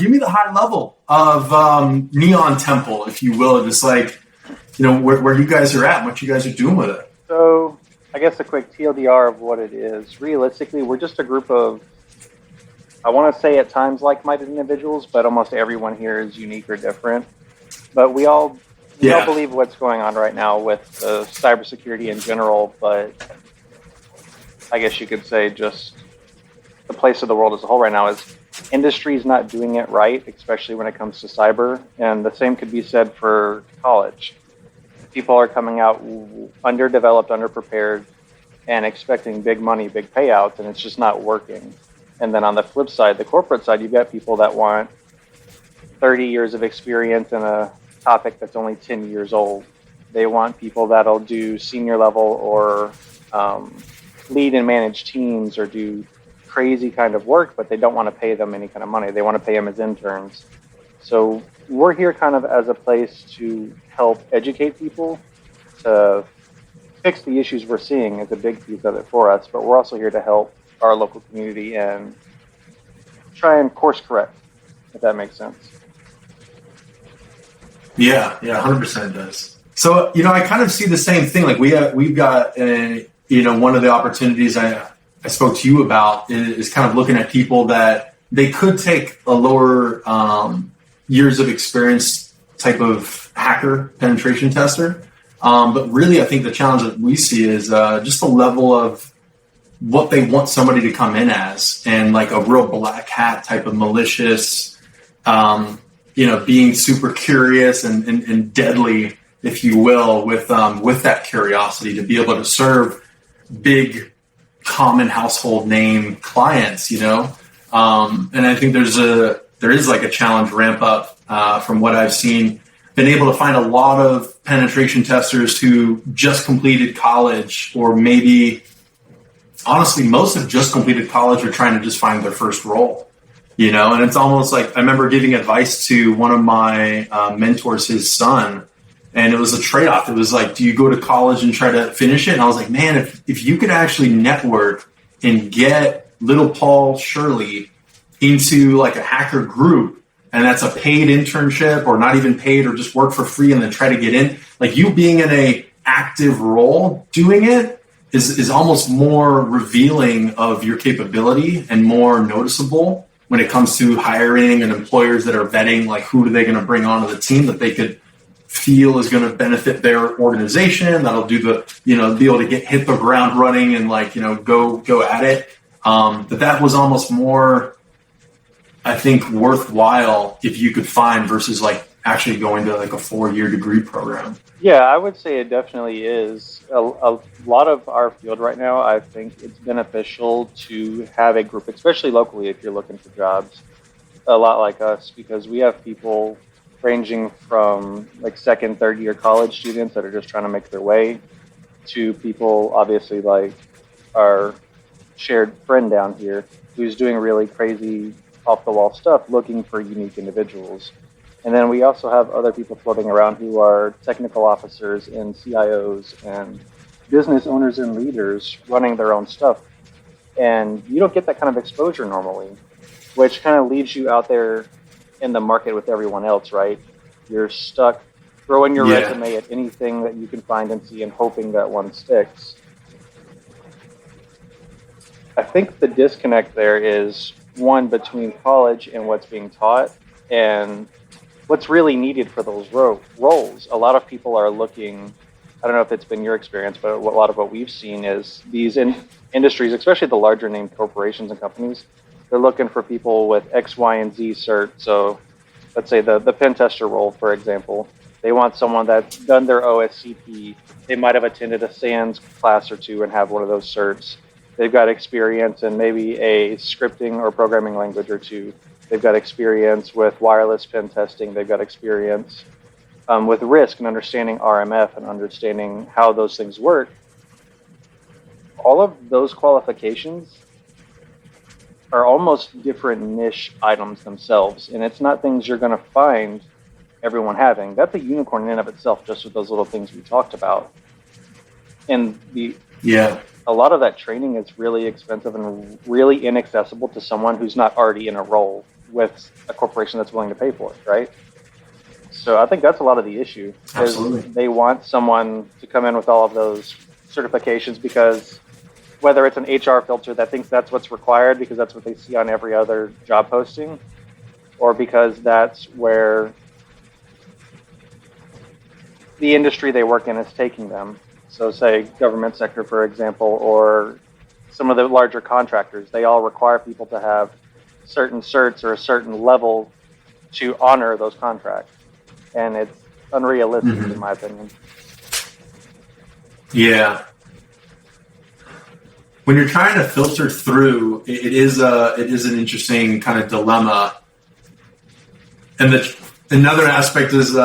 give me the high level of Neon Temple, if you will, just like, where you guys are at and what you guys are doing with it. So I guess a quick TLDR of what it is. Realistically, we're just a group of, I want to say at times like-minded individuals, but almost everyone here is unique or different. But we all believe what's going on right now with cybersecurity in general, but I guess you could say just the place of the world as a whole right now is industry's not doing it right, especially when it comes to cyber. And the same could be said for college. People are coming out underdeveloped, underprepared, and expecting big money, big payouts, and it's just not working. And then on the flip side, the corporate side, you've got people that want 30 years of experience in a topic that's only 10 years old. They want people that'll do senior level or lead and manage teams or do crazy kind of work, but they don't want to pay them any kind of money. They want to pay them as interns. So we're here kind of as a place to help educate people, to fix the issues we're seeing is a big piece of it for us, but we're also here to help our local community and try and course correct, if that makes sense. Yeah, 100% does. So, I kind of see the same thing. Like we've got, one of the opportunities I spoke to you about is kind of looking at people that they could take a lower years of experience type of hacker penetration tester. But really, I think the challenge that we see is just the level of what they want somebody to come in as, and like a real black hat type of malicious, being super curious and deadly, if you will, with that curiosity to be able to serve big, common household name clients, and I think there is like a challenge ramp up from what I've seen. Been able to find a lot of penetration testers who just completed college, or maybe honestly most have just completed college or trying to just find their first role, and it's almost like I remember giving advice to one of my mentors, his son, and it was a trade-off. It was like, do you go to college and try to finish it? And I was like, man, if you could actually network and get little Paul Shirley into like a hacker group, and that's a paid internship or not even paid or just work for free and then try to get in, like you being in a active role doing it is almost more revealing of your capability and more noticeable when it comes to hiring and employers that are vetting, like who are they going to bring onto the team that they could feel is going to benefit their organization, that'll do the, be able to hit the ground running and like, go at it. That was almost more, I think, worthwhile if you could find versus like actually going to like a 4-year degree program. Yeah, I would say it definitely is. A lot of our field right now, I think it's beneficial to have a group, especially locally if you're looking for jobs, a lot like us, because we have people ranging from like 2nd, 3rd year college students that are just trying to make their way to people obviously like our shared friend down here who's doing really crazy off the wall stuff looking for unique individuals. And then we also have other people floating around who are technical officers and CIOs and business owners and leaders running their own stuff. And you don't get that kind of exposure normally, which kind of leaves you out there in the market with everyone else, right? You're stuck throwing your resume at anything that you can find and see and hoping that one sticks. I think the disconnect there is one between college and what's being taught and what's really needed for those roles. A lot of people are looking, I don't know if it's been your experience, but a lot of what we've seen is these industries, especially the larger name corporations and companies, they're looking for people with X, Y, and Z cert. So let's say the pen tester role, for example, they want someone that's done their OSCP. They might have attended a SANS class or two and have one of those certs. They've got experience in maybe a scripting or programming language or two. They've got experience with wireless pen testing. They've got experience with risk and understanding RMF and understanding how those things work. All of those qualifications are almost different niche items themselves, and it's not things you're going to find everyone having. That's a unicorn in and of itself, just with those little things we talked about. And a lot of that training is really expensive and really inaccessible to someone who's not already in a role. with a corporation that's willing to pay for it, right? So I think that's a lot of the issue. Absolutely. They want someone to come in with all of those certifications because whether it's an HR filter that thinks that's what's required because that's what they see on every other job posting, or because that's where the industry they work in is taking them. So say government sector, for example, or some of the larger contractors, they all require people to have certain certs or a certain level to honor those contracts. And it's unrealistic, in my opinion. Yeah. When you're trying to filter through, it is an interesting kind of dilemma. And another aspect is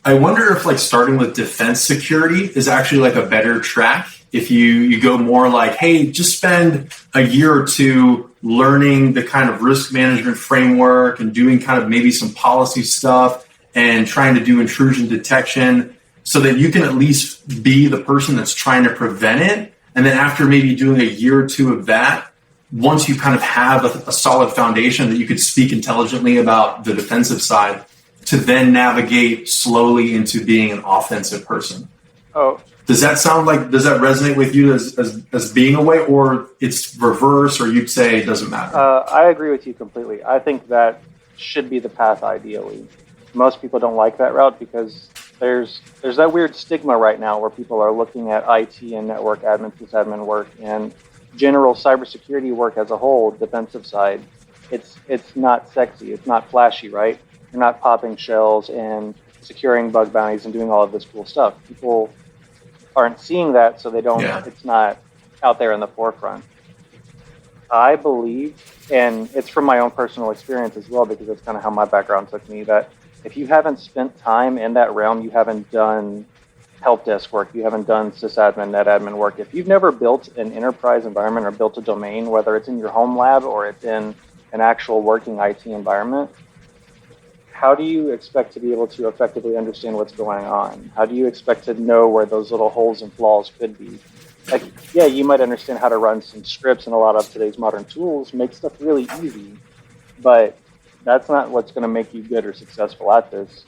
I wonder if like starting with defense security is actually like a better track. If you go more like, hey, just spend a year or two learning the kind of risk management framework and doing kind of maybe some policy stuff and trying to do intrusion detection so that you can at least be the person that's trying to prevent it. And then after maybe doing a year or two of that, once you kind of have a solid foundation that you could speak intelligently about the defensive side, to then navigate slowly into being an offensive person. Oh, does that resonate with you as being a way, or it's reverse, or you'd say it doesn't matter? I agree with you completely. I think that should be the path ideally. Most people don't like that route because there's that weird stigma right now where people are looking at IT and network admin, sysadmin work, and general cybersecurity work as a whole, defensive side. It's not sexy. It's not flashy, right? You're not popping shells and securing bug bounties and doing all of this cool stuff. People aren't seeing that, so they don't. Yeah. It's not out there in the forefront. I believe, and it's from my own personal experience as well, because that's kind of how my background took me, that if you haven't spent time in that realm, you haven't done help desk work, you haven't done sysadmin, netadmin work. If you've never built an enterprise environment or built a domain, whether it's in your home lab or it's in an actual working IT environment, how do you expect to be able to effectively understand what's going on? How do you expect to know where those little holes and flaws could be? Like, yeah, you might understand how to run some scripts and a lot of today's modern tools make stuff really easy, but that's not what's going to make you good or successful at this.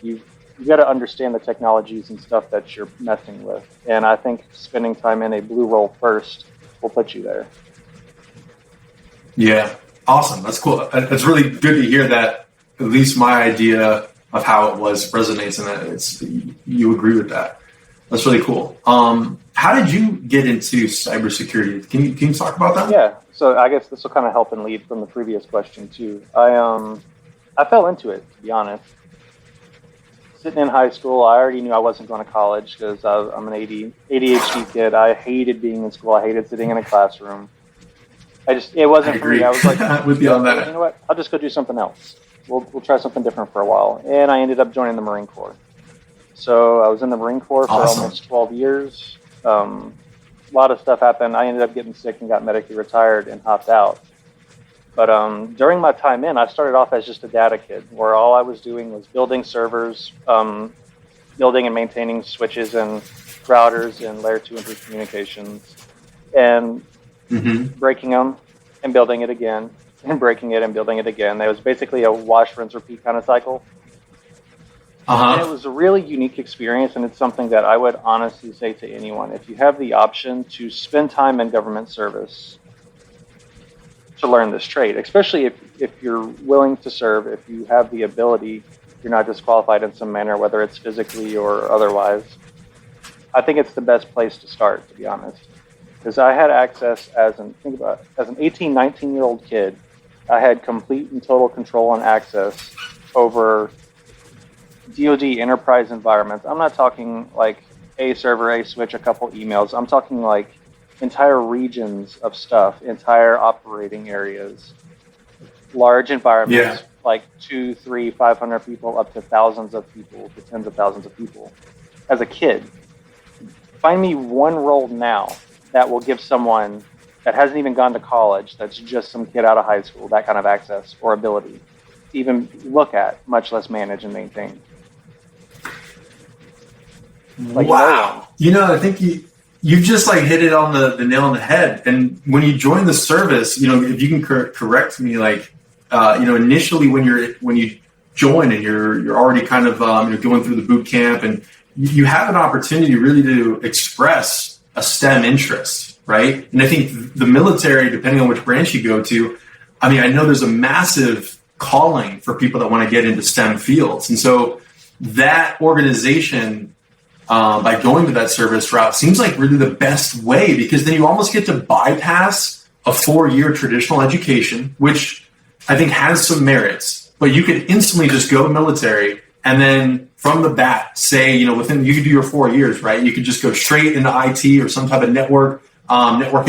You've got to understand the technologies and stuff that you're messing with. And I think spending time in a blue role first will put you there. Yeah, awesome. That's cool. It's really good to hear that. At least my idea of how it was resonates, and that you agree with that. That's really cool. How did you get into cybersecurity? Can you talk about that? Yeah. So I guess this will kind of help and lead from the previous question too. I fell into it, to be honest. Sitting in high school, I already knew I wasn't going to college because I'm an ADHD kid. I hated being in school. I hated sitting in a classroom. It wasn't for me. I was like, with you on that. You know what? I'll just go do something else. We'll try something different for a while. And I ended up joining the Marine Corps. So I was in the Marine Corps for almost 12 years. A lot of stuff happened. I ended up getting sick and got medically retired and hopped out. But during my time in, I started off as just a data kid, where all I was doing was building servers, building and maintaining switches and routers and layer 2 and 3 communications, and breaking them and building it again, and breaking it and building it again. It was basically a wash, rinse, repeat kind of cycle. And it was a really unique experience, and it's something that I would honestly say to anyone. If you have the option to spend time in government service to learn this trade, especially if you're willing to serve, if you have the ability, you're not disqualified in some manner, whether it's physically or otherwise, I think it's the best place to start, to be honest. Because I had access as an 18, 19-year-old kid, I had complete and total control and access over DoD enterprise environments. I'm not talking like a server, a switch, a couple emails. I'm talking like entire regions of stuff, entire operating areas, large environments, like 200, 300, 500 people, up to thousands of people, to tens of thousands of people. As a kid, find me one role now that will give someone that hasn't even gone to college, that's just some kid out of high school, that kind of access or ability to even look at, much less manage and maintain. Like, wow. I think you've just like hit it on the nail on the head. And when you join the service, if you can correct me, like, initially when you join and you're already kind of going through the boot camp, and you have an opportunity really to express a STEM interest, right? And I think the military, depending on which branch you go to, I know there's a massive calling for people that want to get into STEM fields. And so that organization, by going to that service route, seems like really the best way, because then you almost get to bypass a 4-year traditional education, which I think has some merits, but you could instantly just go military and then from the bat say, you could do your 4 years, right? You could just go straight into IT or some type of network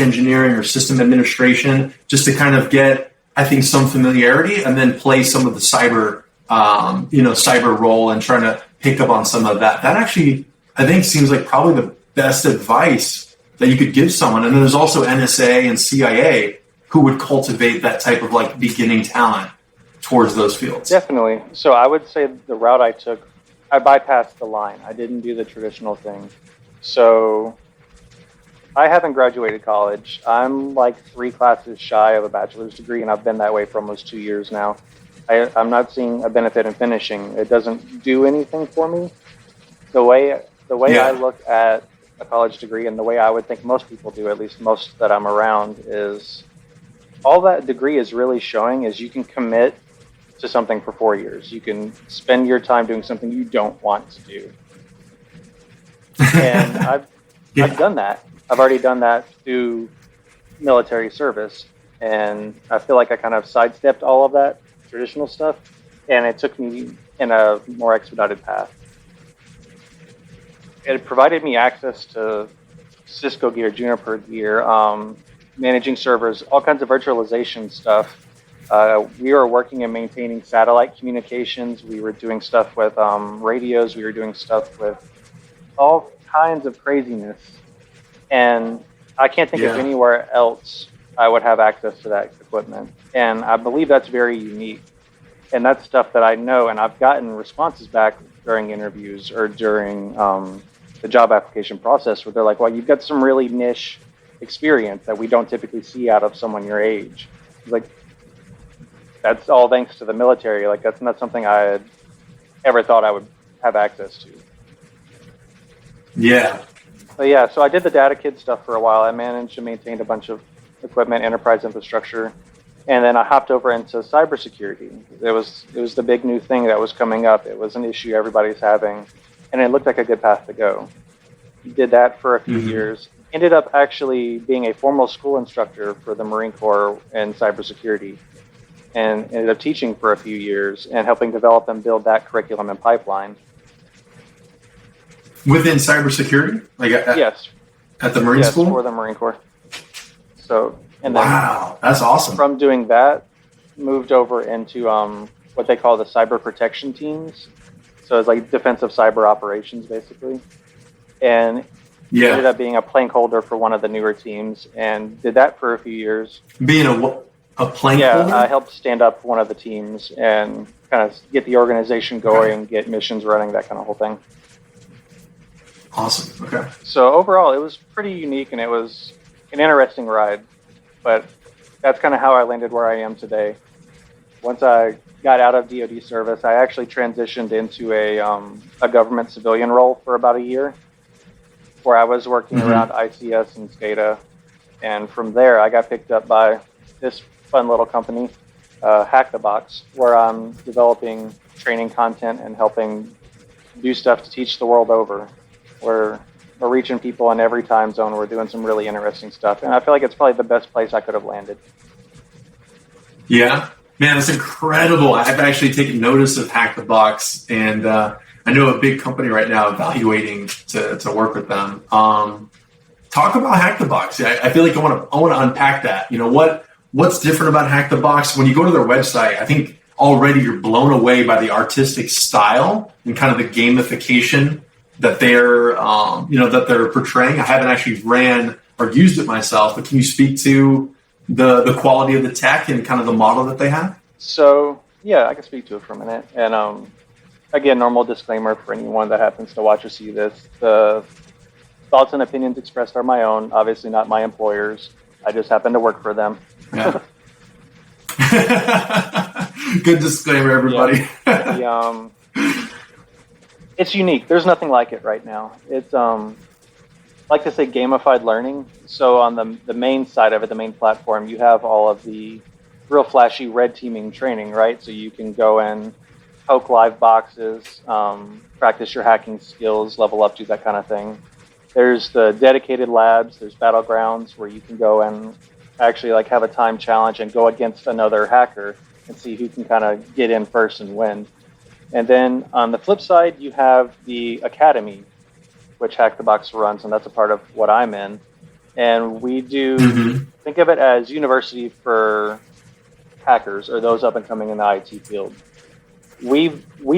engineering or system administration, just to kind of get, I think, some familiarity, and then play some of the cyber role and trying to pick up on some of that. That actually, I think, seems like probably the best advice that you could give someone. And then there's also NSA and CIA who would cultivate that type of like beginning talent towards those fields. Definitely. So I would say the route I took, I bypassed the line. I didn't do the traditional thing. So I haven't graduated college. I'm like 3 classes shy of a bachelor's degree, and I've been that way for almost 2 years now. I'm not seeing a benefit in finishing. It doesn't do anything for me. The way I look at a college degree, and the way I would think most people do, at least most that I'm around, is all that degree is really showing is you can commit to something for 4 years. You can spend your time doing something you don't want to do. And I've done that. I've already done that through military service, and I feel like I kind of sidestepped all of that traditional stuff, and it took me in a more expedited path. It provided me access to Cisco gear, Juniper gear, managing servers, all kinds of virtualization stuff. We were working and maintaining satellite communications. We were doing stuff with radios. We were doing stuff with all kinds of craziness. And I can't think of anywhere else I would have access to that equipment. And I believe that's very unique. And that's stuff that I know, and I've gotten responses back during interviews or during the job application process where they're like, well, you've got some really niche experience that we don't typically see out of someone your age. It's like, that's all thanks to the military. Like, that's not something I had ever thought I would have access to. Yeah. But yeah, so I did the data kid stuff for a while. I managed and maintained a bunch of equipment, enterprise infrastructure, and then I hopped over into cybersecurity. It was the big new thing that was coming up. It was an issue everybody's having, and it looked like a good path to go. Did that for a few years. Ended up actually being a formal school instructor for the Marine Corps in cybersecurity, and ended up teaching for a few years and helping develop and build that curriculum and pipeline. Within cybersecurity? Yes. At the Marine School? Yes, for the Marine Corps. So, and then wow, that's awesome. From doing that, moved over into what they call the cyber protection teams. So it's like defensive cyber operations, basically. And ended up being a plank holder for one of the newer teams, and did that for a few years. Being a plank holder? Yeah, I helped stand up one of the teams and kind of get the organization going, get missions running, that kind of whole thing. Awesome. Okay. So overall, it was pretty unique, and it was an interesting ride. But that's kind of how I landed where I am today. Once I got out of DoD service, I actually transitioned into a government civilian role for about a year, where I was working around ICS and SCADA. And from there, I got picked up by this fun little company, Hack the Box, where I'm developing training content and helping do stuff to teach the world over. We're reaching people in every time zone. We're doing some really interesting stuff. And I feel like it's probably the best place I could have landed. Yeah. Man, that's incredible. I've actually taken notice of Hack the Box, and I know a big company right now evaluating to work with them. Talk about Hack the Box. I feel like I want to unpack that. What's different about Hack the Box? When you go to their website, I think already you're blown away by the artistic style and kind of the gamification that they're portraying. I haven't actually ran or used it myself, but can you speak to the quality of the tech and kind of the model that they have? So yeah, I can speak to it for a minute. And again, normal disclaimer for anyone that happens to watch or see this: the thoughts and opinions expressed are my own, obviously not my employer's. I just happen to work for them. Yeah. Good disclaimer, everybody. Yeah. It's unique. There's nothing like it right now. It's like to say gamified learning. So on the main side of it, the main platform, you have all of the real flashy red teaming training, right? So you can go and poke live boxes, practice your hacking skills, level up, do that kind of thing. There's the dedicated labs. There's battlegrounds where you can go and actually like have a time challenge and go against another hacker and see who can kind of get in first and win. And then on the flip side, you have the academy, which Hack the Box runs, and that's a part of what I'm in. And we do think of it as university for hackers or those up and coming in the IT field. We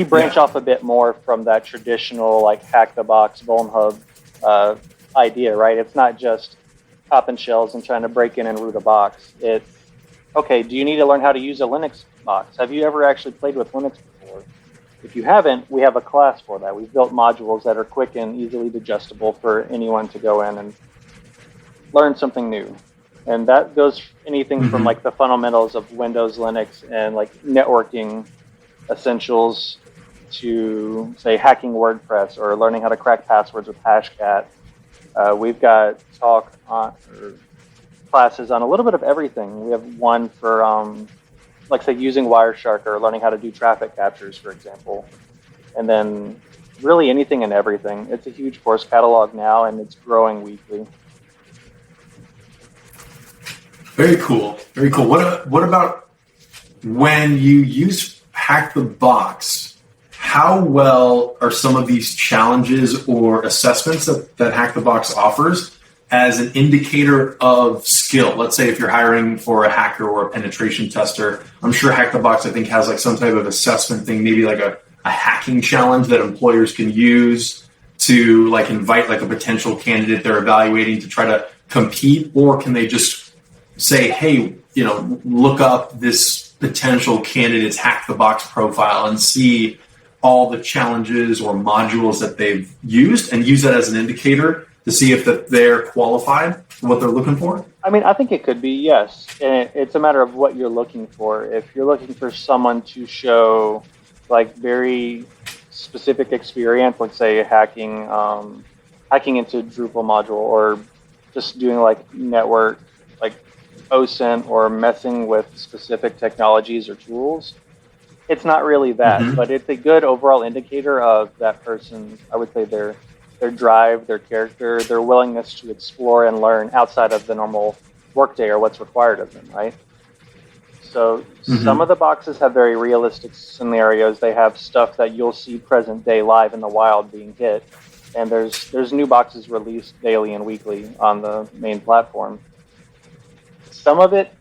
branch off a bit more from that traditional like Hack the Box, Vuln Hub idea, right? It's not just popping shells and trying to break in and root a box. It's okay. Do you need to learn how to use a Linux box? Have you ever actually played with Linux before? If you haven't, we have a class for that. We've built modules that are quick and easily digestible for anyone to go in and learn something new. And that goes anything from like the fundamentals of Windows, Linux, and like networking essentials to say hacking WordPress or learning how to crack passwords with Hashcat. We've got talk on or classes on a little bit of everything. We have one for like say using Wireshark or learning how to do traffic captures, for example. And then really anything and everything. It's a huge course catalog now and it's growing weekly. Very cool. Very cool. What about when you use Hack the Box? How well are some of these challenges or assessments that Hack the Box offers as an indicator of skill? Let's say if you're hiring for a hacker or a penetration tester, I'm sure Hack the Box, I think, has like some type of assessment thing, maybe like a hacking challenge that employers can use to like invite like a potential candidate they're evaluating to try to compete, or can they just say, hey, look up this potential candidate's Hack the Box profile and see all the challenges or modules that they've used and use that as an indicator to see if that they're qualified for what they're looking for? I mean, I think it could be, yes. And it's a matter of what you're looking for. If you're looking for someone to show like very specific experience, like say hacking into Drupal module or just doing like network, like OSINT or messing with specific technologies or tools, it's not really that, but it's a good overall indicator of that person. I would say their drive, their character, their willingness to explore and learn outside of the normal workday or what's required of them, right? So some of the boxes have very realistic scenarios. They have stuff that you'll see present day live in the wild being hit. And there's new boxes released daily and weekly on the main platform. Some of it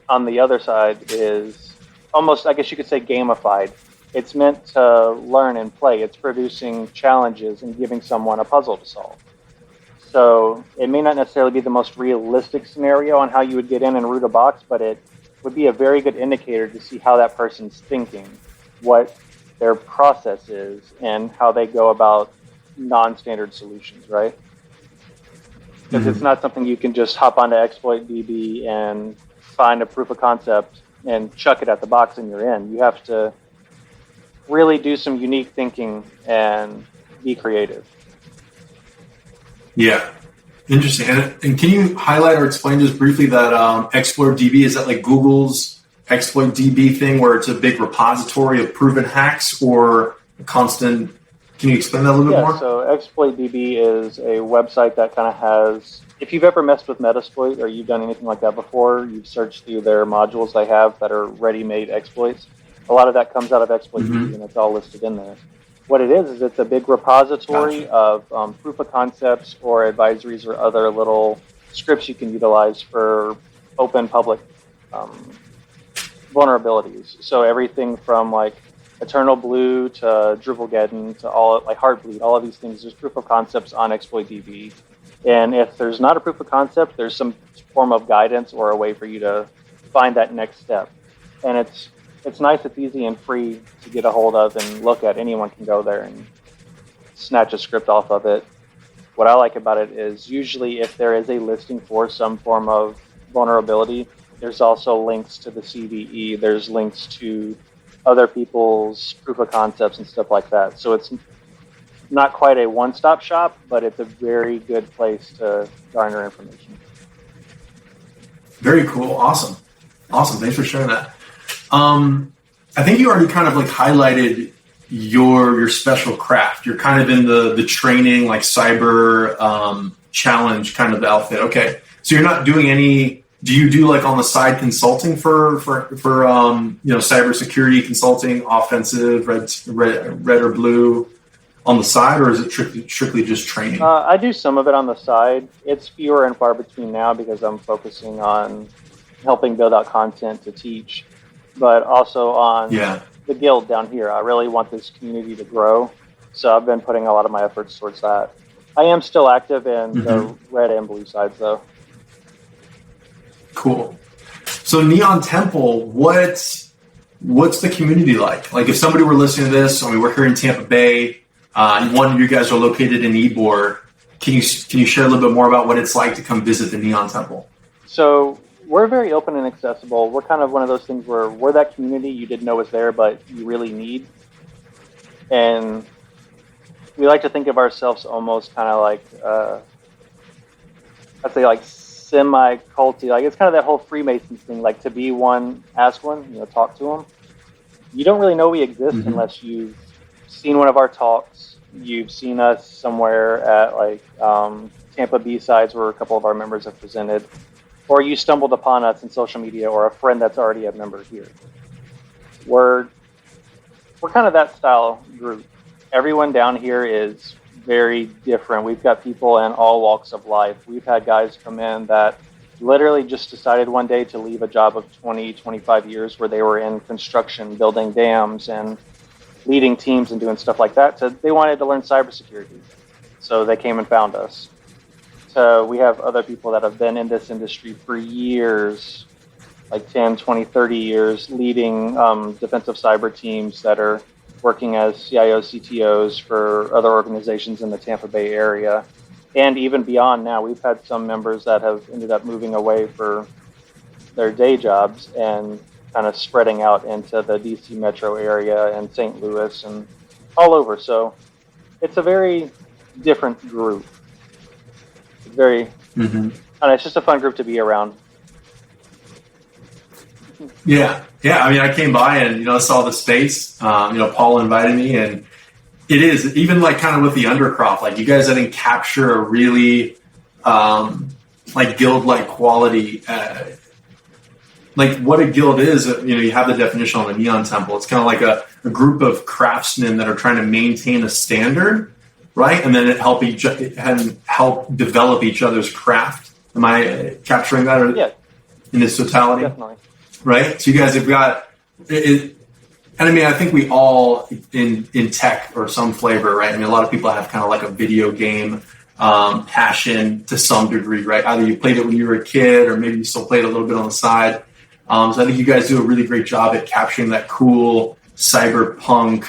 on the other side is almost, I guess you could say, gamified. It's meant to learn and play. It's producing challenges and giving someone a puzzle to solve. So it may not necessarily be the most realistic scenario on how you would get in and root a box, but it would be a very good indicator to see how that person's thinking, what their process is, and how they go about non-standard solutions, right? Because it's not something you can just hop onto ExploitDB and find a proof of concept and chuck it at the box and you're in. You have to really do some unique thinking and be creative. Yeah. Interesting. And can you highlight or explain just briefly that ExploitDB, is that like Google's ExploitDB thing where it's a big repository of proven hacks or a constant? Can you explain that a little bit more? Yeah, so ExploitDB is a website that kind of has, if you've ever messed with Metasploit or you've done anything like that before, you've searched through their modules they have that are ready-made exploits. A lot of that comes out of ExploitDB and it's all listed in there. What it is it's a big repository of proof of concepts or advisories or other little scripts you can utilize for open public vulnerabilities. So everything from like Eternal Blue to Drupalgeddon to all like Heartbleed, all of these things, there's proof of concepts on ExploitDB. And if there's not a proof of concept, there's some form of guidance or a way for you to find that next step. And it's nice, it's easy and free to get a hold of and look at. Anyone can go there and snatch a script off of it. What I like about it is usually if there is a listing for some form of vulnerability, There's also links to the CVE. There's links to other people's proof of concepts and stuff like that. So it's not quite a one-stop shop, but it's a very good place to garner information. Very cool. Awesome. Thanks for sharing that. I think you already kind of like highlighted your special craft. You're kind of in the training, like cyber challenge kind of outfit. Okay. So you're not doing any, do you do like on the side consulting for cybersecurity consulting, offensive, red or blue on the side, or is it strictly just training? I do some of it on the side. It's fewer and far between now because I'm focusing on helping build out content to teach, but also on the guild down here. I really want this community to grow, so I've been putting a lot of my efforts towards that. I am still active in the red and blue sides, though. Cool. So Neon Temple, what's the community like? Like if somebody were listening to this, I mean, we're here in Tampa Bay, one of you guys are located in Ybor. Can you share a little bit more about what it's like to come visit the Neon Temple? So we're very open and accessible. We're kind of one of those things where we're that community you didn't know was there, but you really need. And we like to think of ourselves almost kind of like, I'd say like semi-culty. Like it's kind of that whole Freemasons thing, like to be one, ask one, talk to them. You don't really know we exist unless you've seen one of our talks. You've seen us somewhere at like Tampa B-Sides where a couple of our members have presented, or you stumbled upon us in social media, or a friend that's already a member here. We're kind of that style group. Everyone down here is very different. We've got people in all walks of life. We've had guys come in that literally just decided one day to leave a job of 20, 25 years where they were in construction, building dams and leading teams and doing stuff like that. So they wanted to learn cybersecurity. So they came and found us. So we have other people that have been in this industry for years, like 10, 20, 30 years, leading defensive cyber teams that are working as CIOs, CTOs for other organizations in the Tampa Bay area. And even beyond now, we've had some members that have ended up moving away for their day jobs and kind of spreading out into the DC metro area and St. Louis and all over. So it's a very different group. It's very, and it's just a fun group to be around. Yeah. I mean, I came by and saw the space. Paul invited me, and it is even like kind of with the undercroft. Like you guys, I think, capture a really like guild-like quality. Like what a guild is, you have the definition on the Neon Temple. It's kind of like a group of craftsmen that are trying to maintain a standard, right? And then help develop each other's craft. Am I capturing that in its totality? Definitely. Right? So you guys have got it. And I mean, I think we all in tech or some flavor, right? I mean, a lot of people have kind of like a video game passion to some degree, right? Either you played it when you were a kid or maybe you still played a little bit on the side. So I think you guys do a really great job at capturing that cool cyberpunk,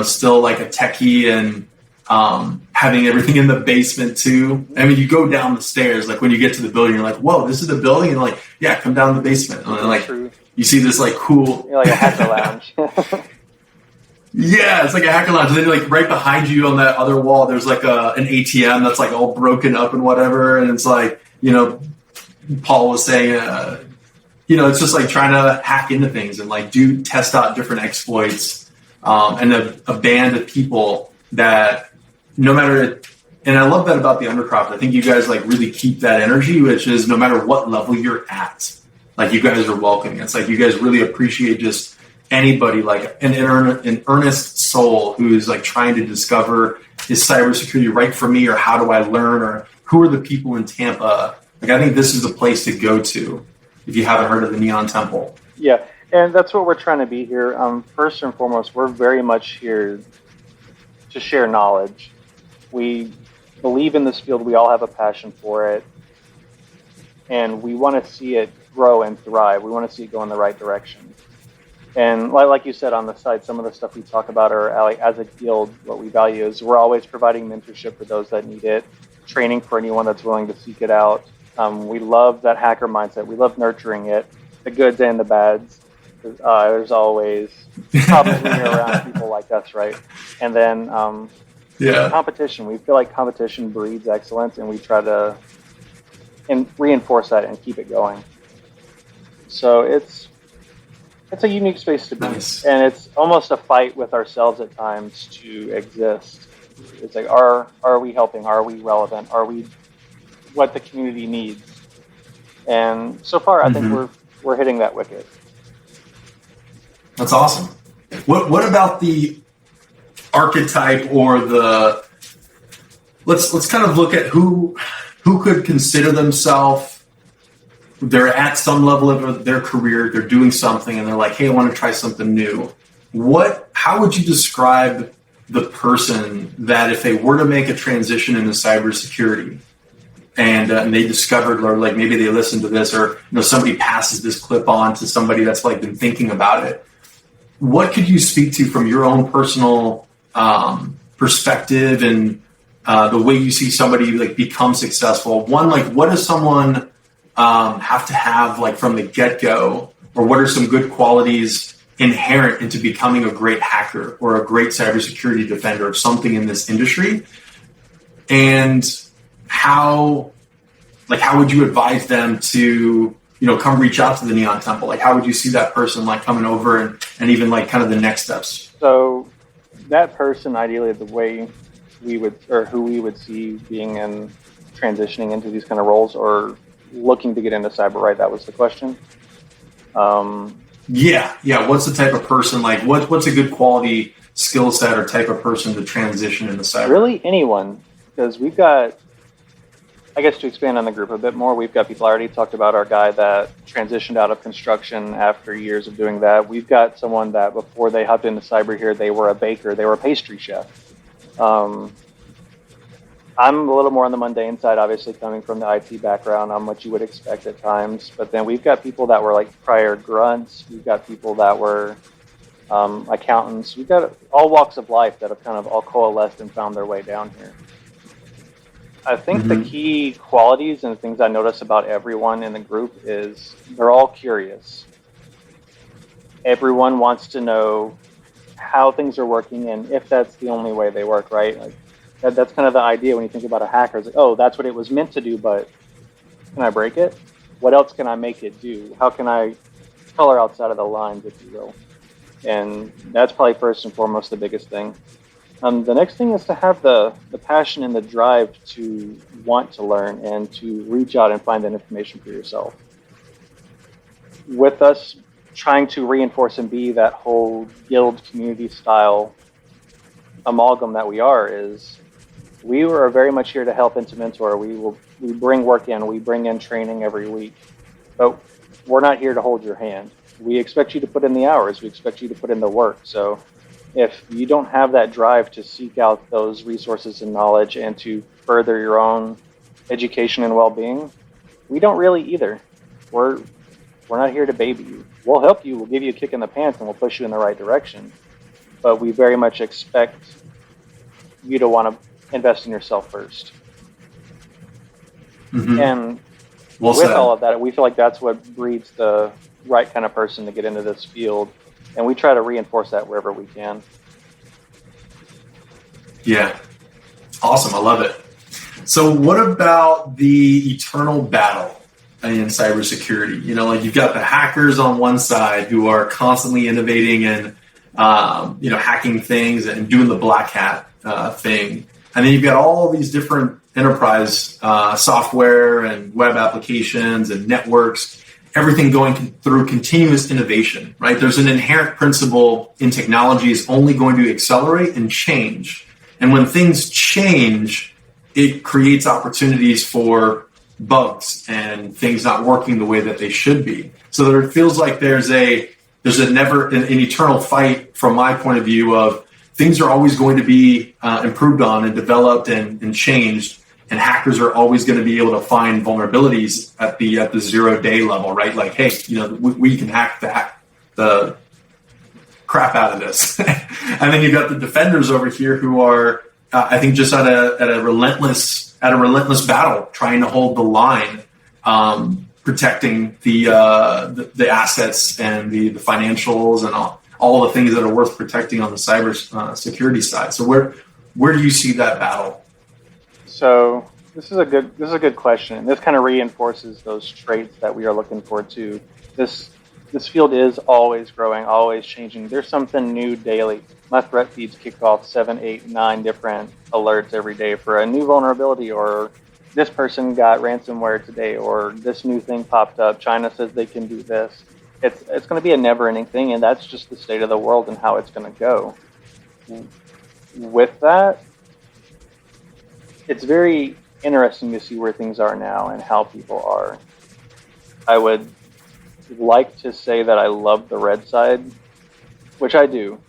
still like a techie and having everything in the basement too. I mean, you go down the stairs, like when you get to the building, you're like, whoa, this is the building? And like, yeah, come down the basement. And then, like, you see this like cool... You're like a hacker lounge. Yeah, it's like a hacker lounge. And then like right behind you on that other wall, there's like an ATM that's like all broken up and whatever. And it's like, Paul was saying, it's just like trying to hack into things and like test out different exploits, and a band of people that no matter, and I love that about the Undercroft. I think you guys like really keep that energy, which is no matter what level you're at, like you guys are welcoming. It's like you guys really appreciate just anybody, like an earnest soul who's like trying to discover, is cybersecurity right for me, or how do I learn, or who are the people in Tampa? Like I think this is the place to go to if you haven't heard of the Neon Temple. Yeah, and that's what we're trying to be here. First and foremost, we're very much here to share knowledge. We believe in this field. We all have a passion for it. And we want to see it grow and thrive. We want to see it go in the right direction. And like you said on the side, some of the stuff we talk about are, like, as a guild, what we value is we're always providing mentorship for those that need it, training for anyone that's willing to seek it out. We love that hacker mindset. We love nurturing it, the goods and the bads. There's always problems when you're around people like us, right? And then competition. We feel like competition breeds excellence, and we try to reinforce that and keep it going. So it's a unique space to be, Nice. and it's almost a fight with ourselves at times to exist. It's like, are we helping? Are we relevant? Are we what the community needs? And so far, I think we're hitting that wicket. That's awesome. What about the archetype or the let's kind of look at who could consider themselves, they're at some level of their career, they're doing something and they're like, hey, I want to try something new. How would you describe the person that if they were to make a transition into cybersecurity and they discovered, or like maybe they listened to this, or somebody passes this clip on to somebody that's like been thinking about it, what could you speak to from your own personal perspective and the way you see somebody like become successful? One, like what does someone have to have like from the get-go, or what are some good qualities inherent into becoming a great hacker or a great cybersecurity defender of something in this industry? And how would you advise them to come reach out to the Neon Temple? Like, how would you see that person like coming over and even like kind of the next steps? So that person, ideally, the way who we would see being in transitioning into these kind of roles or looking to get into cyber, right? That was the question. Yeah. What's the type of person, like what's a good quality skill set or type of person to transition into cyber? Really anyone, because we've got, I guess to expand on the group a bit more, we've got people. I already talked about our guy that transitioned out of construction after years of doing that. We've got someone that before they hopped into cyber here, they were a baker, they were a pastry chef. I'm a little more on the mundane side, obviously coming from the IT background. I'm what you would expect at times. But then we've got people that were like prior grunts. We've got people that were accountants. We've got all walks of life that have kind of all coalesced and found their way down here. I think the key qualities and things I notice about everyone in the group is they're all curious. Everyone wants to know how things are working and if that's the only way they work, right? Like that's kind of the idea when you think about a hacker. It's like, oh, that's what it was meant to do, but can I break it? What else can I make it do? How can I color outside of the lines, if you will? And that's probably first and foremost the biggest thing. The next thing is to have the passion and the drive to want to learn and to reach out and find that information for yourself. With us trying to reinforce and be that whole guild community style amalgam that we are, is we are very much here to help and to mentor. We bring work in, we bring in training every week, but we're not here to hold your hand. We expect you to put in the hours. We expect you to put in the work. So if you don't have that drive to seek out those resources and knowledge and to further your own education and well-being, we don't really either. We're not here to baby you. We'll help you. We'll give you a kick in the pants and we'll push you in the right direction. But we very much expect you to want to invest in yourself first. And with all of that, we feel like that's what breeds the right kind of person to get into this field. And we try to reinforce that wherever we can. Yeah. Awesome. I love it. So what about the eternal battle in cybersecurity? Like you've got the hackers on one side who are constantly innovating and, hacking things and doing the black hat thing. And then you've got all these different enterprise software and web applications and networks, everything going through continuous innovation, right? There's an inherent principle in technology is only going to accelerate and change. And when things change, it creates opportunities for bugs and things not working the way that they should be. So there feels like there's an eternal fight from my point of view of things are always going to be improved on and developed and changed. And hackers are always going to be able to find vulnerabilities at the 0-day level, right? Like, hey, we can hack the crap out of this. And then you've got the defenders over here who are, I think, just at a relentless battle, trying to hold the line protecting the assets and the financials and all the things that are worth protecting on the cyber security side. So where do you see that battle? So this is a good question. This kind of reinforces those traits that we are looking for too. This field is always growing, always changing. There's something new daily. My threat feeds kick off 7, 8, 9 different alerts every day for a new vulnerability, or this person got ransomware today, or this new thing popped up. China says they can do this. It's going to be a never-ending thing, and that's just the state of the world and how it's going to go. With that, it's very interesting to see where things are now and how people are. I would like to say that I love the red side, which I do,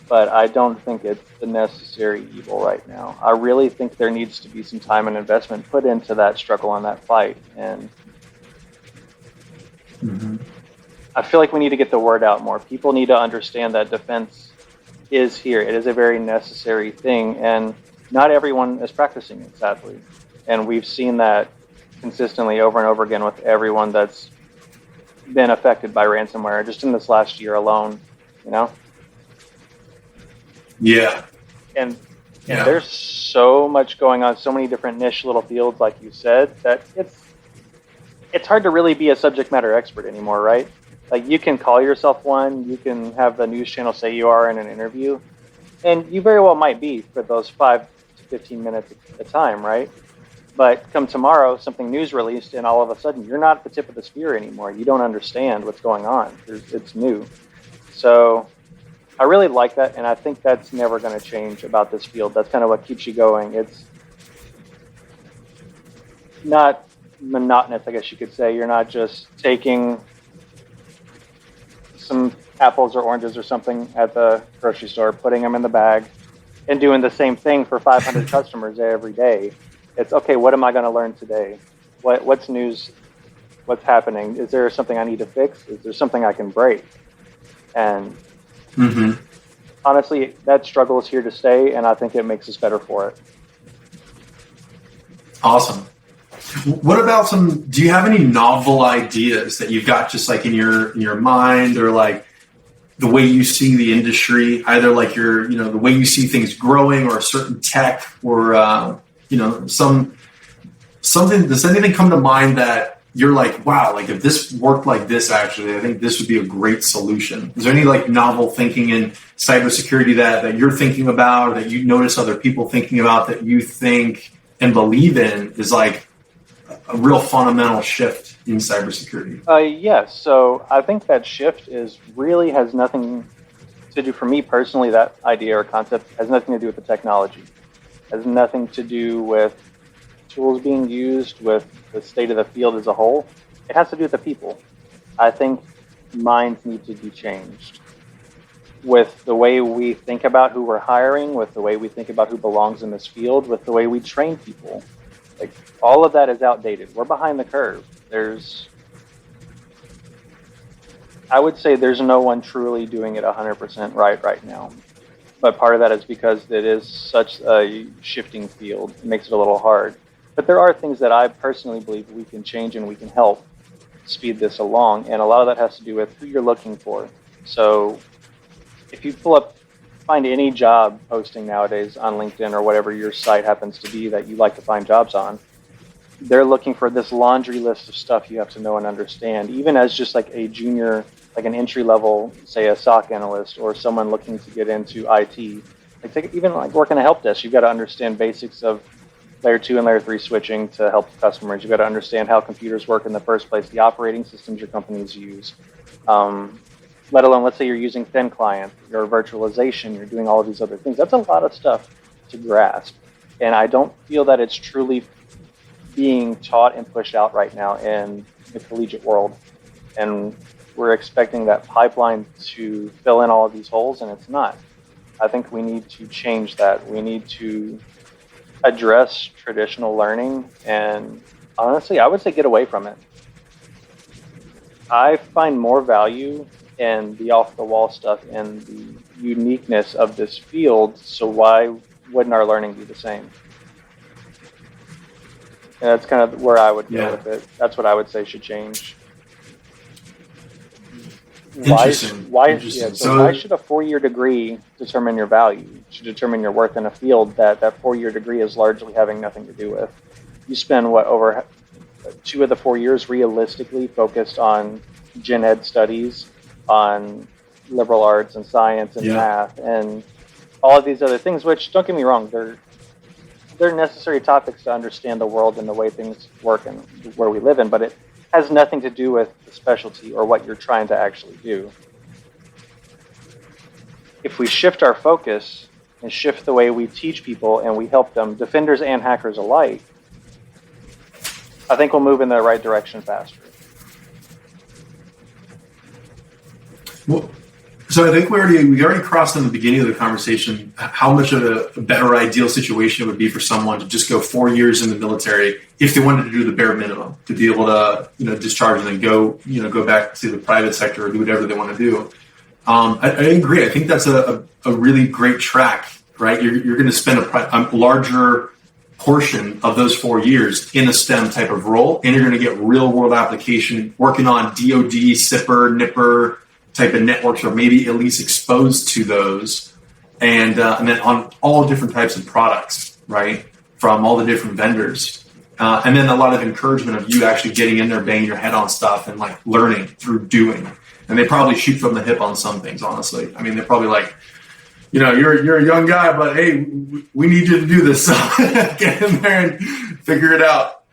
but I don't think it's the necessary evil right now. I really think there needs to be some time and investment put into that struggle and that fight. And I feel like we need to get the word out more. People need to understand that defense is here. It is a very necessary thing, and not everyone is practicing it, sadly. And we've seen that consistently over and over again with everyone that's been affected by ransomware just in this last year alone, you know? Yeah. And there's so much going on, so many different niche little fields, like you said, that it's hard to really be a subject matter expert anymore, right? Like, you can call yourself one, you can have the news channel say you are in an interview, and you very well might be for those 5 to 15 minutes at a time, right? But come tomorrow, something new's released, and all of a sudden, you're not at the tip of the spear anymore. You don't understand what's going on. It's new. So I really like that, and I think that's never going to change about this field. That's kind of what keeps you going. It's not monotonous, I guess you could say. You're not just taking some apples or oranges or something at the grocery store, putting them in the bag, and doing the same thing for 500 customers every day. It's, okay, what am I going to learn today? What's news? What's happening? Is there something I need to fix? Is there something I can break? And honestly, that struggle is here to stay, and I think it makes us better for it. Awesome. What about do you have any novel ideas that you've got just like in your mind, or like the way you see the industry, either like the way you see things growing, or a certain tech, or something, does anything come to mind that you're like, wow, like if this worked like this, actually, I think this would be a great solution? Is there any like novel thinking in cybersecurity that you're thinking about, or that you notice other people thinking about, that you think and believe in is like a real fundamental shift in cybersecurity? Yes. So I think that shift has nothing to do, for me personally, that idea or concept has nothing to do with the technology. Has nothing to do with tools being used, with the state of the field as a whole. It has to do with the people. I think minds need to be changed with the way we think about who we're hiring, with the way we think about who belongs in this field, with the way we train people. Like, all of that is outdated. We're behind the curve. I would say there's no one truly doing it 100% right now. But part of that is because it is such a shifting field. It makes it a little hard. But there are things that I personally believe we can change and we can help speed this along. And a lot of that has to do with who you're looking for. So if you find any job posting nowadays on LinkedIn or whatever your site happens to be that you like to find jobs on, they're looking for this laundry list of stuff you have to know and understand, even as just like a junior, like an entry level, say a SOC analyst, or someone looking to get into IT. Even like working a help desk, you've got to understand basics of layer 2 and layer 3 switching to help customers. You've got to understand how computers work in the first place, the operating systems your companies use. Let alone, let's say you're using thin client, your virtualization, you're doing all of these other things. That's a lot of stuff to grasp. And I don't feel that it's truly being taught and pushed out right now in the collegiate world. And we're expecting that pipeline to fill in all of these holes, and it's not. I think we need to change that. We need to address traditional learning, and honestly, I would say get away from it. I find more value in the off-the-wall stuff and the uniqueness of this field, so why wouldn't our learning be the same? And that's kind of where I would go with it. That's what I would say should change. Interesting. Why should a 4-year degree determine your value? It should determine your worth in a field that 4-year degree is largely having nothing to do with. You spend over 2 of the 4 years realistically focused on gen ed studies, on liberal arts and science and math and all of these other things, which, don't get me wrong, they're necessary topics to understand the world and the way things work and where we live in, but it has nothing to do with the specialty or what you're trying to actually do. If we shift our focus and shift the way we teach people and we help them, defenders and hackers alike, I think we'll move in the right direction faster. Well, so I think we already crossed in the beginning of the conversation how much of a better ideal situation it would be for someone to just go 4 years in the military if they wanted to do the bare minimum, to be able to discharge and then go back to the private sector or do whatever they want to do. I agree. I think that's a really great track, right? You're going to spend a larger portion of those 4 years in a STEM type of role, and you're going to get real world application working on DoD, SIPR, NIPR type of networks, or maybe at least exposed to those, and then on all different types of products, right, from all the different vendors, and then a lot of encouragement of you actually getting in there, banging your head on stuff, and like learning through doing. And they probably shoot from the hip on some things, honestly. I mean, they're probably like, you're a young guy, but hey, we need you to do this. So get in there and figure it out.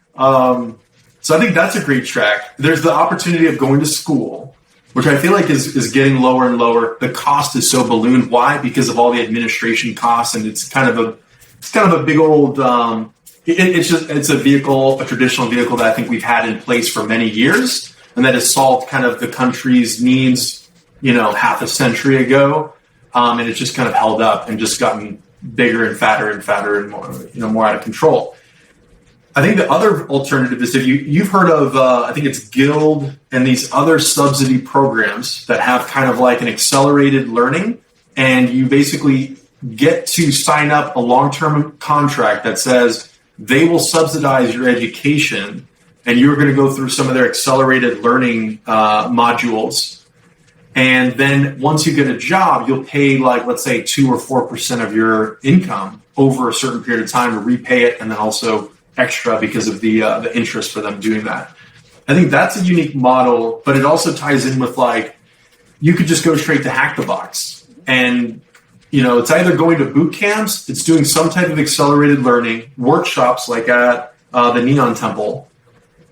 So I think that's a great track. There's the opportunity of going to school, which I feel like is getting lower and lower. The cost is so ballooned. Why? Because of all the administration costs, and it's kind of a big old. It's a traditional vehicle that I think we've had in place for many years, and that has solved kind of the country's needs, half a century ago, and it's just kind of held up and just gotten bigger and fatter and more, more out of control. I think the other alternative is if you've heard of, I think it's Guild and these other subsidy programs that have kind of like an accelerated learning, and you basically get to sign up a long-term contract that says they will subsidize your education, and you're going to go through some of their accelerated learning modules. And then once you get a job, you'll pay like, let's say 2 or 4% of your income over a certain period of time to repay it, and then also extra because of the interest for them doing that. I think that's a unique model, but it also ties in with like, you could just go straight to Hack the Box. And, it's either going to boot camps, it's doing some type of accelerated learning, workshops like at the Neon Temple,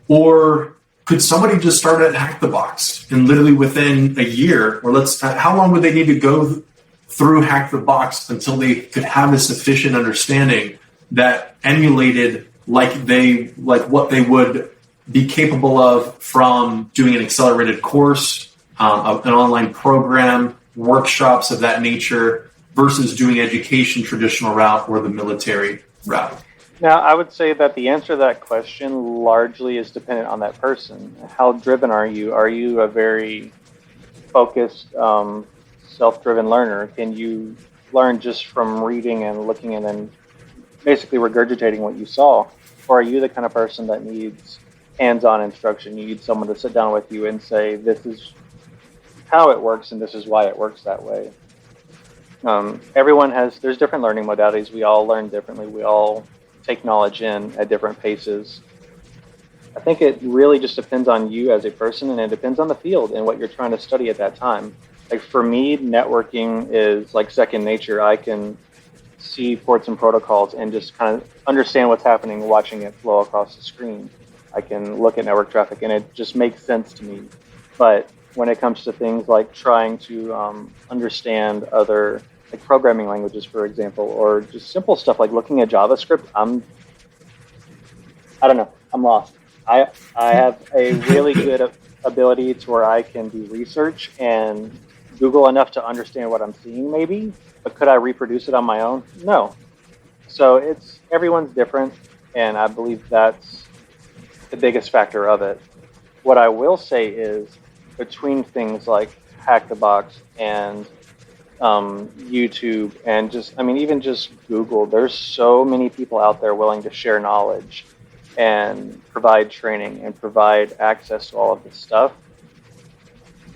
or could somebody just start at Hack the Box and literally within a year, or how long would they need to go through Hack the Box until they could have a sufficient understanding that emulated like what they would be capable of from doing an accelerated course, an online program, workshops of that nature, versus doing education traditional route or the military route? Now, I would say that the answer to that question largely is dependent on that person. How driven are you? Are you a very focused, self-driven learner? Can you learn just from reading and looking and then basically regurgitating what you saw? Or are you the kind of person that needs hands-on instruction? You need someone to sit down with you and say, this is how it works and this is why it works that way. There's different learning modalities. We all learn differently. We all take knowledge in at different paces. I think it really just depends on you as a person, and it depends on the field and what you're trying to study at that time. Like for me, networking is like second nature. I can see ports and protocols and just kind of understand what's happening watching it flow across the screen. I can look at network traffic and it just makes sense to me. But when it comes to things like trying to understand other like programming languages, for example, or just simple stuff like looking at JavaScript, I'm lost. I have a really good ability to where I can do research and Google enough to understand what I'm seeing maybe, but could I reproduce it on my own? No. So everyone's different, and I believe that's the biggest factor of it. What I will say is between things like Hack the Box and YouTube and even just Google, there's so many people out there willing to share knowledge. and provide training and provide access to all of this stuff,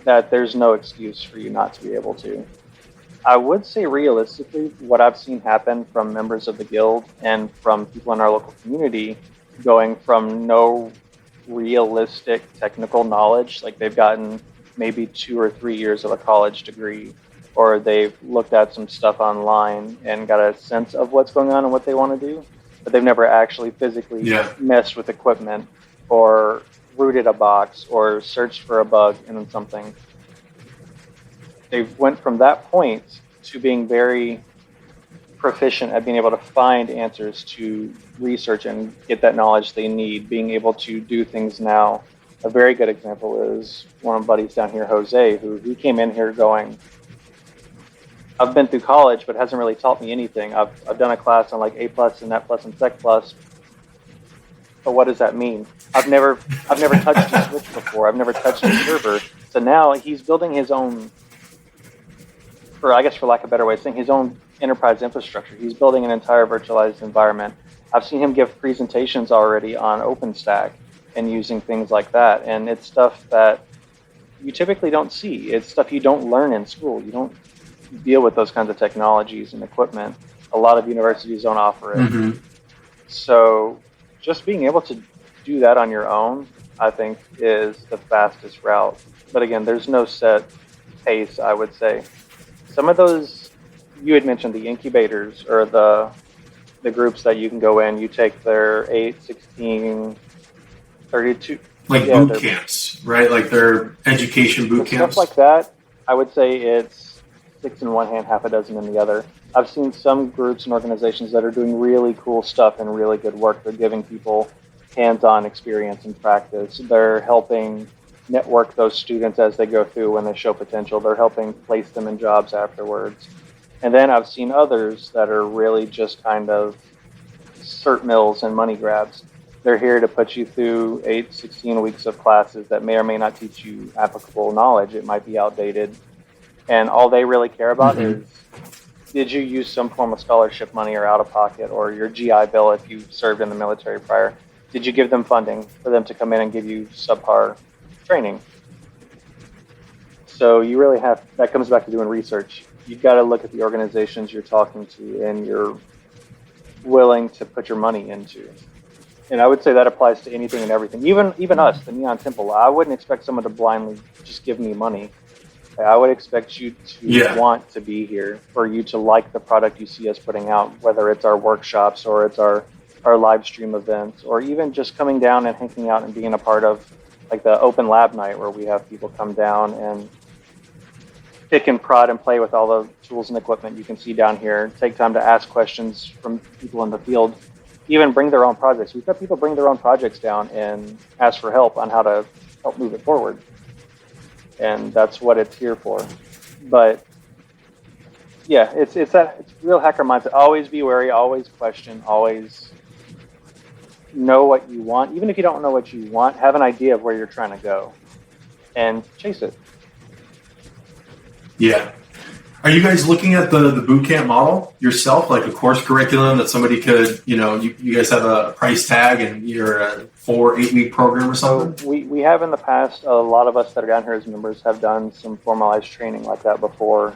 that there's no excuse for you not to be able to. I would say realistically, what I've seen happen from members of the guild and from people in our local community going from no realistic technical knowledge, like they've gotten maybe 2 or 3 years of a college degree, or they've looked at some stuff online and got a sense of what's going on and what they want to do, but they've never actually physically messed with equipment or rooted a box or searched for a bug in something. They went from that point to being very proficient at being able to find answers to research and get that knowledge they need, being able to do things now. A very good example is one of my buddies down here, Jose, who he came in here going, I've been through college, but it hasn't really taught me anything. I've done a class on like A+, and Net+, and Sec+, but what does that mean? I've never touched a switch before. I've never touched a server. So now he's building his own, for lack of a better way of saying, his own enterprise infrastructure. He's building an entire virtualized environment. I've seen him give presentations already on OpenStack and using things like that. And it's stuff that you typically don't see. It's stuff you don't learn in school. You don't deal with those kinds of technologies and equipment. A lot of universities don't offer it. Mm-hmm. So just being able to do that on your own, I think, is the fastest route. But again, there's no set pace, I would say. Some of those, you had mentioned the incubators or the groups that you can go in. You take their 8, 16, 32. Like boot camps, right? Like their education boot camps. Stuff like that, I would say it's 6 in one hand, half a dozen in the other. I've seen some groups and organizations that are doing really cool stuff and really good work. They're giving people hands-on experience and practice. They're helping network those students as they go through when they show potential. They're helping place them in jobs afterwards. And then I've seen others that are really just kind of cert mills and money grabs. They're here to put you through 8, 16 weeks of classes that may or may not teach you applicable knowledge. It might be outdated. And all they really care about is, did you use some form of scholarship money or out of pocket, or your GI Bill if you served in the military prior? Did you give them funding for them to come in and give you subpar training? So you really have, that comes back to doing research. You've got to look at the organizations you're talking to and you're willing to put your money into. And I would say that applies to anything and everything. Even us, the Neon Temple, I wouldn't expect someone to blindly just give me money. I would expect you to want to be here, for you to like the product you see us putting out, whether it's our workshops or it's our live stream events, or even just coming down and hanging out and being a part of like the open lab night where we have people come down and pick and prod and play with all the tools and equipment you can see down here. Take time to ask questions from people in the field, even bring their own projects. We've got people bring their own projects down and ask for help on how to help move it forward. And that's what it's here for. But yeah, it's real hacker mindset. Always be wary, always question, always know what you want. Even if you don't know what you want, have an idea of where you're trying to go and chase it. Yeah. Are you guys looking at the boot camp model yourself, like a course curriculum that somebody could, you guys have a price tag and you're a 4-8 week program or something? So we have in the past, a lot of us that are down here as members have done some formalized training like that before.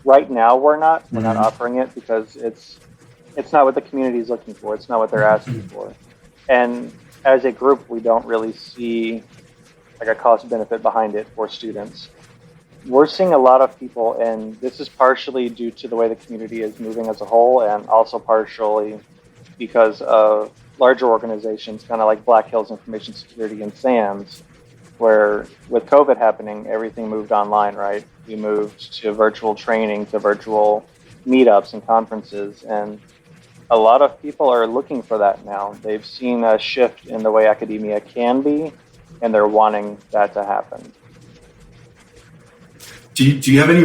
Right now, we're not offering it because it's not what the community is looking for. It's not what they're asking for. And as a group, we don't really see like a cost benefit behind it for students. We're seeing a lot of people, and this is partially due to the way the community is moving as a whole, and also partially because of larger organizations, kind of like Black Hills Information Security and SAMS, where with COVID happening, everything moved online, right? We moved to virtual training, to virtual meetups and conferences, and a lot of people are looking for that now. They've seen a shift in the way academia can be, and they're wanting that to happen. Do you have any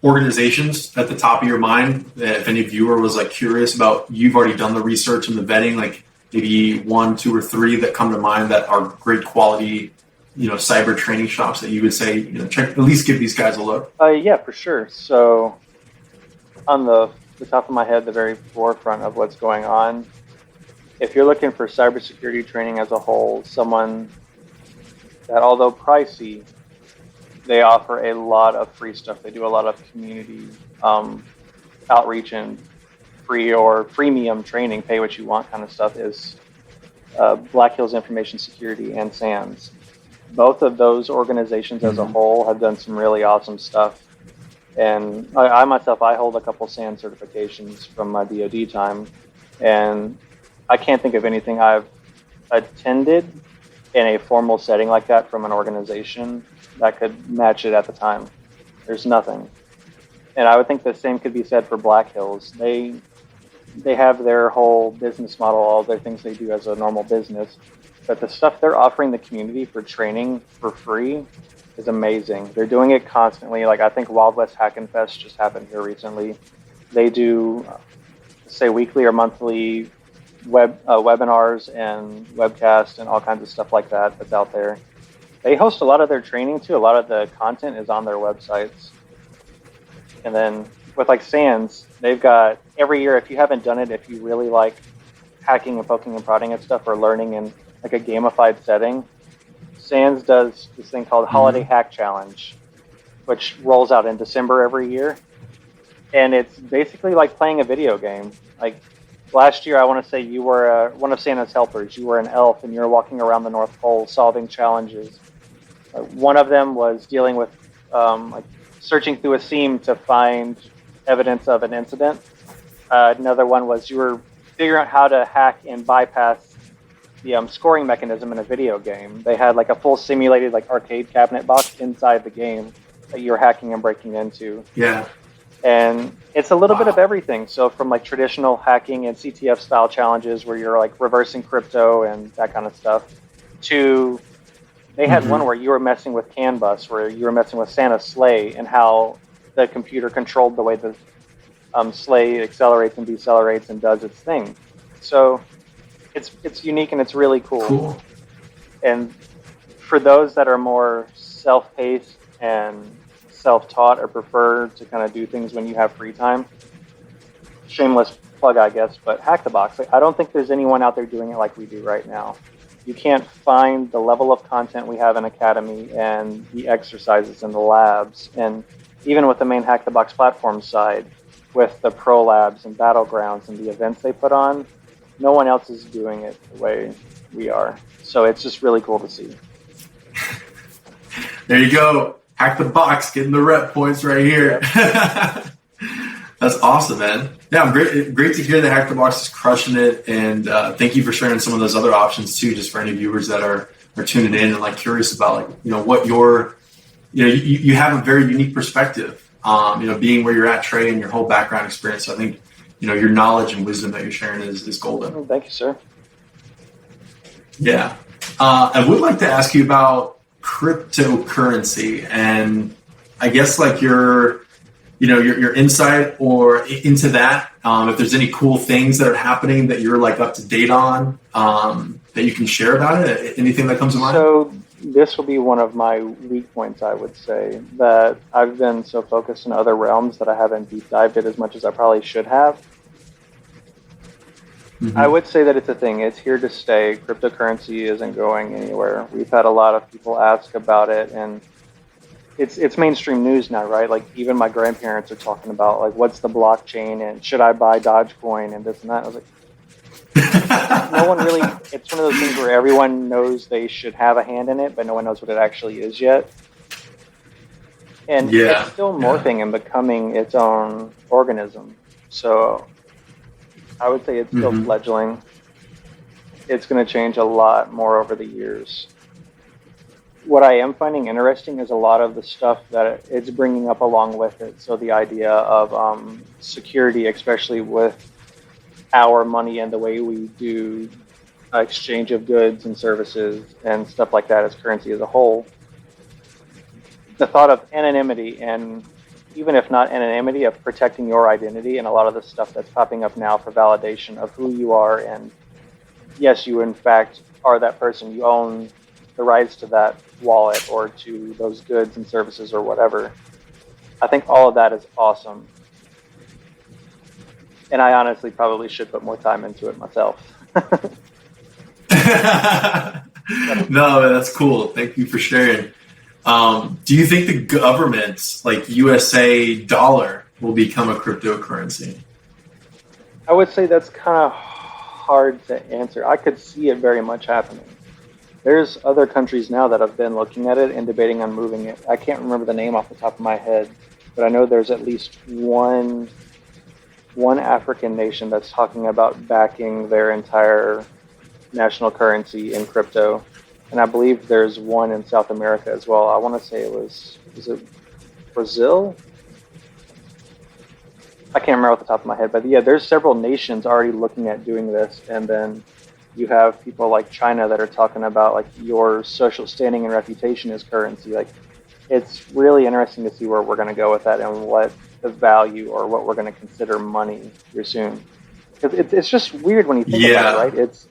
organizations at the top of your mind that if any viewer was like curious about, you've already done the research and the vetting, like maybe 1, 2, or 3 that come to mind that are great quality, cyber training shops that you would say, check, at least give these guys a look? Yeah, for sure. So on the top of my head, the very forefront of what's going on, if you're looking for cybersecurity training as a whole, someone that, although pricey, they offer a lot of free stuff. They do a lot of community outreach and free or freemium training, pay what you want kind of stuff, is Black Hills Information Security and SANS. Both of those organizations as a whole have done some really awesome stuff. And I myself, I hold a couple SANS certifications from my DoD time, and I can't think of anything I've attended in a formal setting like that from an organization that could match it at the time. There's nothing. And I would think the same could be said for Black Hills. They have their whole business model, all their things they do as a normal business, but the stuff they're offering the community for training for free is amazing. They're doing it constantly. Like, I think Wild West Hackin' Fest just happened here recently. They do, say, weekly or monthly webinars and webcasts and all kinds of stuff like that that's out there. They host a lot of their training too. A lot of the content is on their websites. And then with like SANS, they've got every year, if you haven't done it, if you really like hacking and poking and prodding at stuff or learning in like a gamified setting, SANS does this thing called Holiday Hack Challenge, which rolls out in December every year. And it's basically like playing a video game. Like last year, I want to say you were one of Santa's helpers. You were an elf and you were walking around the North Pole solving challenges. One of them was dealing with like searching through a seam to find evidence of an incident. Another one was you were figuring out how to hack and bypass the scoring mechanism in a video game. They had like a full simulated like arcade cabinet box inside the game that you were hacking and breaking into. Yeah. And it's a little bit of everything. So from like traditional hacking and CTF style challenges where you're like reversing crypto and that kind of stuff, to they had one where you were messing with CAN bus, where you were messing with Santa's sleigh and how the computer controlled the way the sleigh accelerates and decelerates and does its thing. So it's unique and it's really cool. And for those that are more self-paced and self-taught or prefer to kind of do things when you have free time, shameless plug, I guess, but Hack the Box. I don't think there's anyone out there doing it like we do right now. You can't find the level of content we have in Academy and the exercises in the labs. And even with the main Hack the Box platform side, with the pro labs and battlegrounds and the events they put on, no one else is doing it the way we are. So it's just really cool to see. There you go. Hack the Box, getting the rep points right here. Yep. That's awesome, man. Yeah, I'm great to hear that Hack the Box is crushing it. And thank you for sharing some of those other options too, just for any viewers that are tuning in and like curious about like, what you have a very unique perspective, being where you're at, Trey, and your whole background experience. So I think, your knowledge and wisdom that you're sharing is golden. Oh, thank you, sir. Yeah. I would like to ask you about cryptocurrency, and I guess like your insight or into that. If there's any cool things that are happening that you're like up to date on, that you can share about it. Anything that comes to mind? So this will be one of my weak points, I would say, that I've been so focused in other realms that I haven't deep dived it as much as I probably should have. I would say that it's a thing. It's here to stay. Cryptocurrency isn't going anywhere. We've had a lot of people ask about it, and it's mainstream news now, right? Like even my grandparents are talking about like what's the blockchain and should I buy Dogecoin and this and that. I was like, no one really. It's one of those things where everyone knows they should have a hand in it, but no one knows what it actually is yet. And it's still morphing and becoming its own organism. So I would say it's still fledgling. It's going to change a lot more over the years. What I am finding interesting is a lot of the stuff that it's bringing up along with it. So the idea of security, especially with our money and the way we do exchange of goods and services and stuff like that as currency as a whole. The thought of anonymity, and even if not anonymity, of protecting your identity, and a lot of the stuff that's popping up now for validation of who you are. And yes, you in fact are that person. You own the rights to that wallet or to those goods and services or whatever. I think all of that is awesome. And I honestly probably should put more time into it myself. No, that's cool. Thank you for sharing. Do you think the government, like USA dollar, will become a cryptocurrency? I would say that's kind of hard to answer. I could see it very much happening. There's other countries now that have been looking at it and debating on moving it. I can't remember the name off the top of my head, but I know there's at least one African nation that's talking about backing their entire national currency in crypto. And I believe there's one in South America as well. I want to say is it Brazil? I can't remember off the top of my head, but yeah, there's several nations already looking at doing this. And then you have people like China that are talking about like your social standing and reputation as currency. Like, it's really interesting to see where we're going to go with that and what the value or what we're going to consider money here soon. Because it's just weird when you think about it, right? It's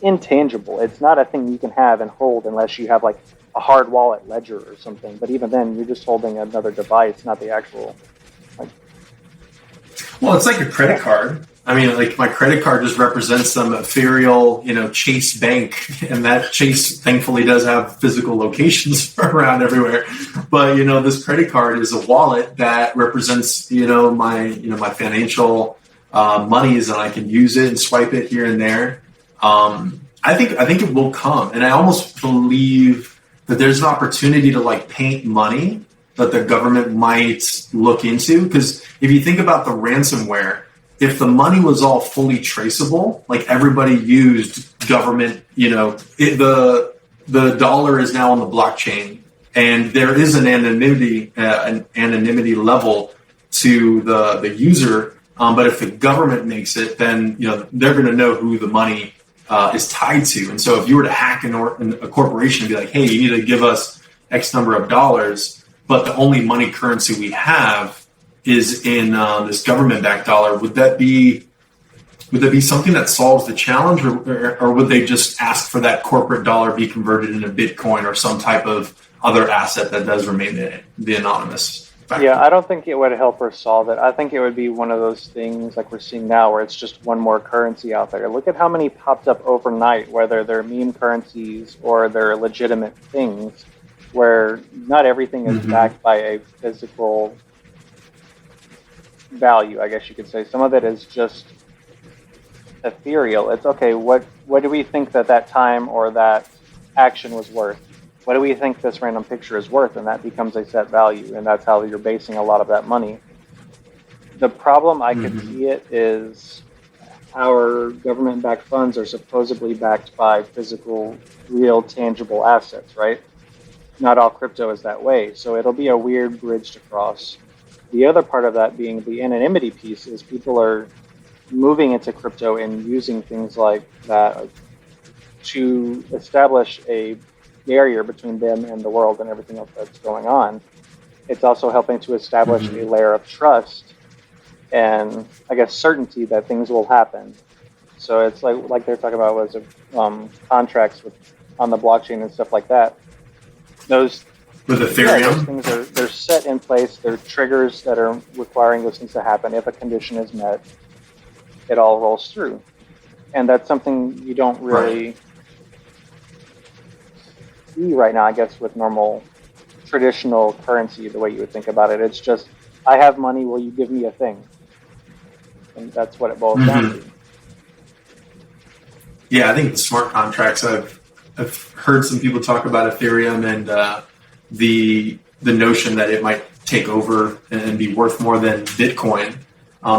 intangible. It's not a thing you can have and hold unless you have like a hard wallet ledger or something. But even then, you're just holding another device, not the actual. Well, it's like a credit card. I mean, like my credit card just represents some ethereal, Chase Bank, and that Chase thankfully does have physical locations around everywhere. But this credit card is a wallet that represents, my financial monies, and I can use it and swipe it here and there. I think it will come, and I almost believe that there's an opportunity to like paint money that the government might look into. Because if you think about the ransomware, if the money was all fully traceable, like everybody used government, the dollar is now on the blockchain, and there is an anonymity level to the user. But if the government makes it, then they're going to know who the money is tied to. And so if you were to hack a corporation and be like, hey, you need to give us X number of dollars, but the only money currency we have is in this government-backed dollar, would that be something that solves the challenge, or would they just ask for that corporate dollar be converted into Bitcoin or some type of other asset that does remain the anonymous factor? Yeah, I don't think it would help or solve it. I think it would be one of those things like we're seeing now where it's just one more currency out there. Look at how many popped up overnight, whether they're meme currencies or they're legitimate things, where not everything is backed by a physical value, I guess you could say. Some of it is just ethereal. It's okay, what do we think that time or that action was worth? What do we think this random picture is worth? And that becomes a set value, and that's how you're basing a lot of that money. The problem I could see it is our government-backed funds are supposedly backed by physical, real, tangible assets, right? Not all crypto is that way, so it'll be a weird bridge to cross. The other part of that being the anonymity piece is people are moving into crypto and using things like that to establish a barrier between them and the world and everything else that's going on. It's also helping to establish a layer of trust and, I guess, certainty that things will happen. So it's like they're talking about was contracts on the blockchain and stuff like that. Those with Ethereum, those things they're set in place. They're triggers that are requiring those things to happen. If a condition is met, it all rolls through, and that's something you don't really see right now, I guess, with normal traditional currency. The way you would think about it, it's just I have money. Will you give me a thing? And that's what it boils down to. Yeah, I think the smart contracts. I've heard some people talk about Ethereum and the notion that it might take over and be worth more than Bitcoin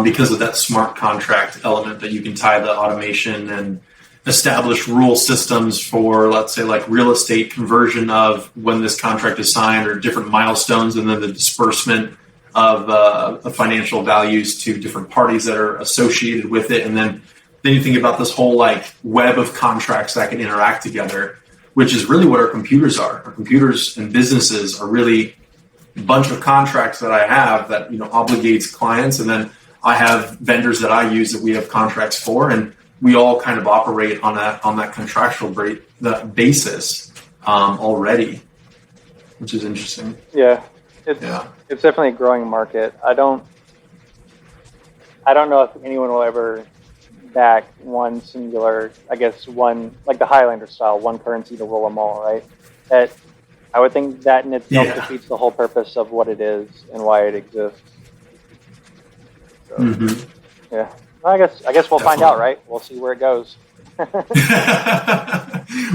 because of that smart contract element that you can tie the automation and establish rule systems for, let's say, like real estate conversion of when this contract is signed or different milestones, and then the disbursement of financial values to different parties that are associated with it. And then you think about this whole like web of contracts that can interact together, which is really what our computers are. Our computers and businesses are really a bunch of contracts that I have that obligates clients, and then I have vendors that I use that we have contracts for, and we all kind of operate on that contractual basis already, which is interesting. Yeah, it's definitely a growing market. I don't know if anyone will ever back one singular, I guess one, like the Highlander style, one currency to rule them all, right? That I would think that in itself defeats the whole purpose of what it is and why it exists. So, yeah, well, I guess we'll find out, right? We'll see where it goes.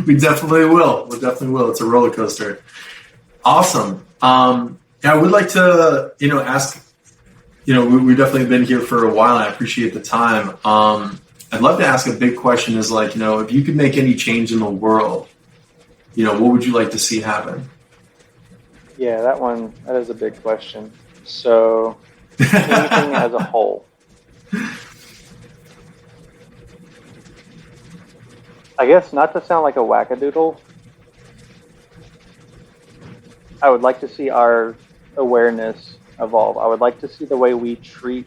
We definitely will. We definitely will. It's a roller coaster. Awesome. Yeah, I would like to, ask. We've definitely been here for a while, and I appreciate the time. I'd love to ask a big question: is like, if you could make any change in the world, what would you like to see happen? Yeah, that is a big question. So, anything as a whole. I guess not to sound like a wackadoodle, I would like to see our awareness evolve. I would like to see the way we treat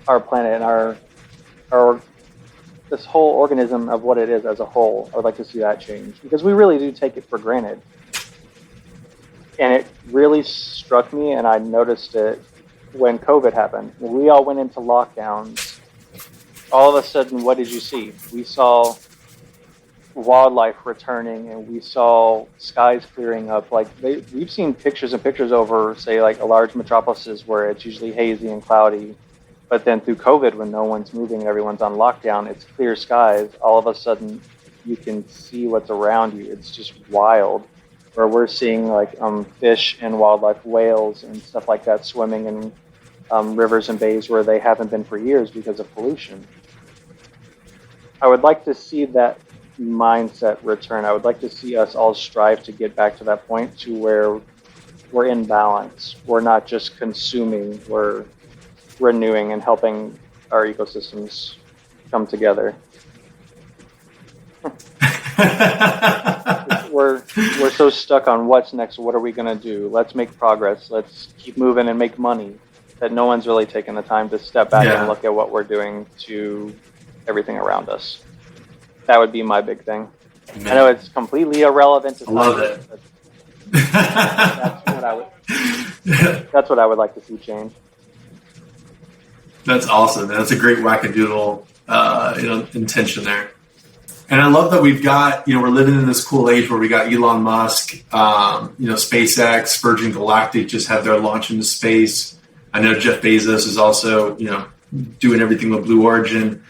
our planet and our this whole organism of what it is as a whole. I would like to see that change because we really do take it for granted. And it really struck me, and I noticed it when COVID happened. When we all went into lockdowns, all of a sudden, what did you see? We saw wildlife returning, and we saw skies clearing up. Like we've seen pictures and pictures over, say, like a large metropolises where it's usually hazy and cloudy. But then through COVID, when no one's moving and everyone's on lockdown, it's clear skies. All of a sudden, you can see what's around you. It's just wild. Where we're seeing like fish and wildlife, whales and stuff like that swimming in rivers and bays where they haven't been for years because of pollution. I would like to see that mindset return. I would like to see us all strive to get back to that point to where we're in balance. We're not just consuming, we're renewing and helping our ecosystems come together. We're so stuck on what's next, what are we going to do? Let's make progress. Let's keep moving and make money. That no one's really taken the time to step back and look at what we're doing to everything around us. That would be my big thing. Man. I know it's completely irrelevant to I love it. That's what I would like to see change. That's awesome. That's a great wackadoodle intention there. And I love that we've got, we're living in this cool age where we got Elon Musk, SpaceX, Virgin Galactic just had their launch into space. I know Jeff Bezos is also, doing everything with Blue Origin.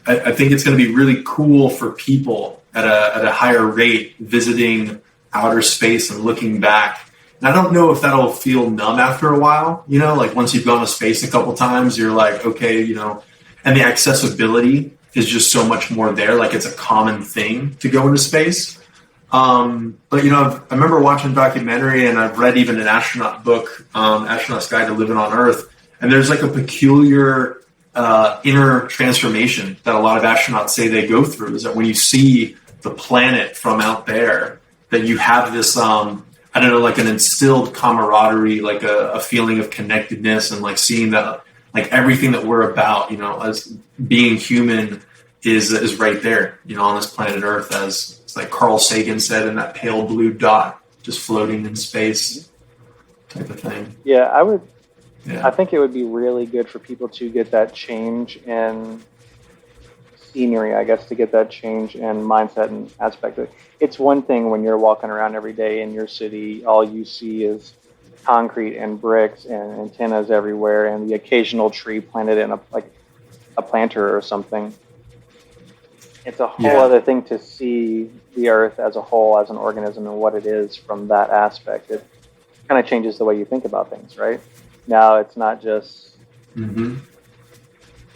I think it's going to be really cool for people at a higher rate visiting outer space and looking back. And I don't know if that'll feel numb after a while, like once you've gone to space a couple times, you're like, okay, and the accessibility is just so much more there. Like it's a common thing to go into space. But, I remember watching a documentary and I've read even an astronaut book, Astronaut's Guide to Living on Earth. And there's like a peculiar inner transformation that a lot of astronauts say they go through is that when you see the planet from out there, that you have this, like an instilled camaraderie, like a feeling of connectedness and like seeing that, like everything that we're about, as being human is right there, on this planet Earth, as it's like Carl Sagan said, in that pale blue dot just floating in space type of thing. Yeah, I think it would be really good for people to get that change in scenery, I guess, to get that change in mindset and aspect of it. It's one thing when you're walking around every day in your city, all you see is concrete and bricks and antennas everywhere and the occasional tree planted in a planter or something. It's a whole other thing to see the earth as a whole, as an organism, and what it is from that aspect. It kind of changes the way you think about things, right? Now it's not just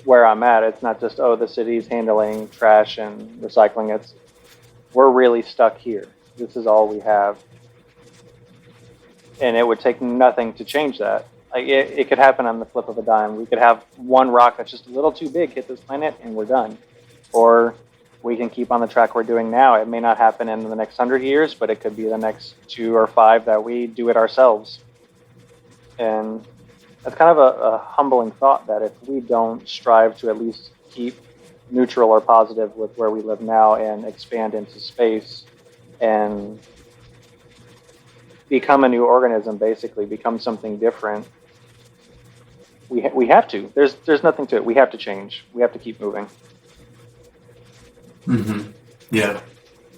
where I'm at. It's not just, the city's handling trash and recycling. We're really stuck here. This is all we have. And it would take nothing to change that. Like it could happen on the flip of a dime. We could have one rock that's just a little too big hit this planet and we're done. Or we can keep on the track we're doing now. It may not happen in the next 100 years, but it could be the next 2 or 5 that we do it ourselves. And that's kind of a humbling thought that if we don't strive to at least keep neutral or positive with where we live now and expand into space and become a new organism, basically become something different, we have to. There's nothing to it. We have to change. We have to keep moving. Mm-hmm. Yeah.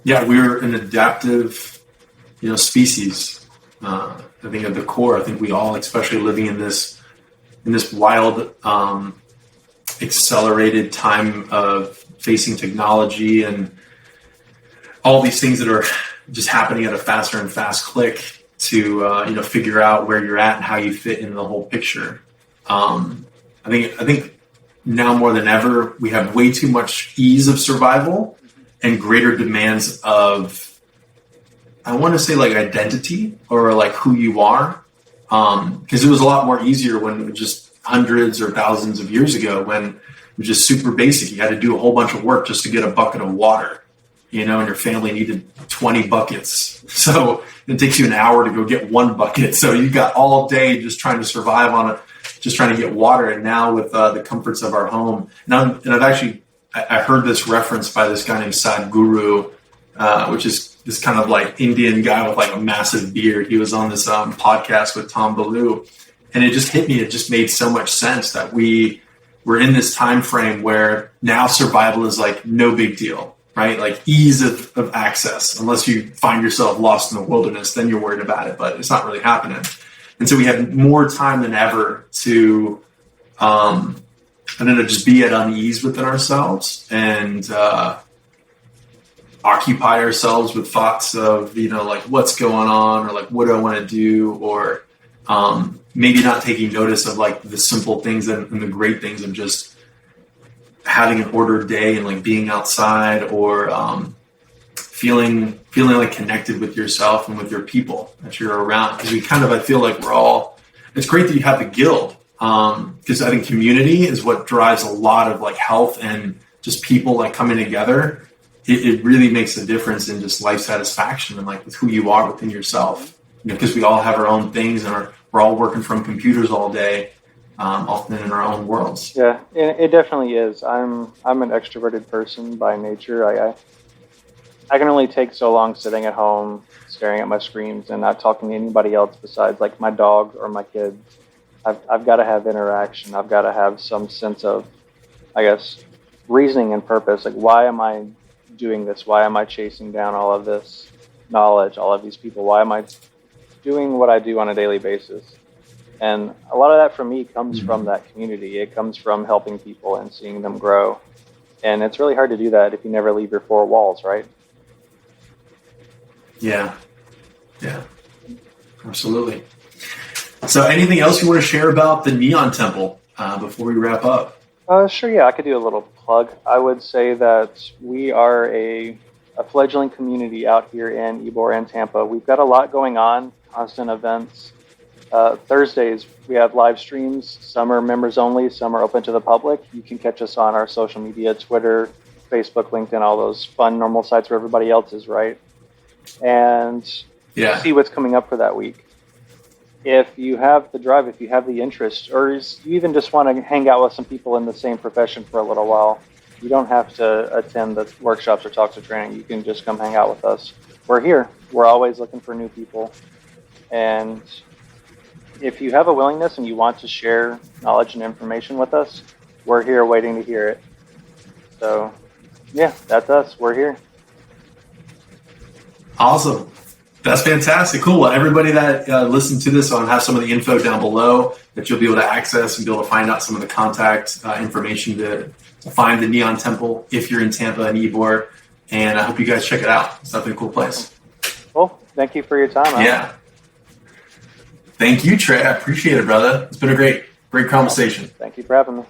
Yeah, we're an adaptive, species. I think at the core, I think we all, especially living in this wild, accelerated time of facing technology and all these things that are just happening at a faster and fast click to figure out where you're at and how you fit in the whole picture. I think now more than ever we have way too much ease of survival and greater demands of, I want to say, like identity or like who you are, because it was a lot more easier when it was just hundreds or thousands of years ago, when it was just super basic. You had to do a whole bunch of work just to get a bucket of water, and your family needed 20 buckets. So it takes you an hour to go get one bucket. So you got all day just trying to survive just trying to get water. And now with the comforts of our home, I heard this reference by this guy named Sadhguru, which is this kind of like Indian guy with like a massive beard. He was on this podcast with Tom Ballou, and it just hit me. It just made so much sense that we're in this time frame where now survival is like no big deal, right? Like ease of access, unless you find yourself lost in the wilderness, then you're worried about it, but it's not really happening. And so we have more time than ever to, just be at unease within ourselves and occupy ourselves with thoughts of, like what's going on, or like what do I want to do, or maybe not taking notice of like the simple things and the great things of just having an ordered day and like being outside, or feeling like connected with yourself and with your people that you're around. Because I feel like it's great that you have the guild. Because I think community is what drives a lot of like health and just people like coming together. It really makes a difference in just life satisfaction and like with who you are within yourself. Because we all have our own things and we're all working from computers all day, often in our own worlds. Yeah, it definitely is. I'm an extroverted person by nature. I can only take so long sitting at home, staring at my screens and not talking to anybody else besides like my dog or my kids. I've got to have interaction. I've got to have some sense of, I guess, reasoning and purpose. Like, why am I doing this? Why am I chasing down all of this knowledge, all of these people? Why am I doing what I do on a daily basis? And a lot of that for me comes from that community. It comes from helping people and seeing them grow. And it's really hard to do that if you never leave your four walls, right? Yeah, absolutely. So anything else you want to share about the Neon Temple before we wrap up? Sure, yeah, I could do a little plug. I would say that we are a fledgling community out here in Ybor and Tampa. We've got a lot going on, constant events. Thursdays, we have live streams. Some are members only, some are open to the public. You can catch us on our social media, Twitter, Facebook, LinkedIn, all those fun, normal sites where everybody else is, right? And see what's coming up for that week. If you have the drive, if you have the interest, or you even just want to hang out with some people in the same profession for a little while, you don't have to attend the workshops or talks or training. You can just come hang out with us. We're here. We're always looking for new people. And if you have a willingness and you want to share knowledge and information with us, we're here waiting to hear it. So, yeah, that's us. We're here. Awesome. That's fantastic. Cool. Well, everybody that listened to this, I'll have some of the info down below that you'll be able to access and be able to find out some of the contact information to find the Neon Temple if you're in Tampa and Ybor. And I hope you guys check it out. It's definitely a cool place. Well, thank you for your time. Yeah. Thank you, Trey. I appreciate it, brother. It's been a great conversation. Thank you for having me.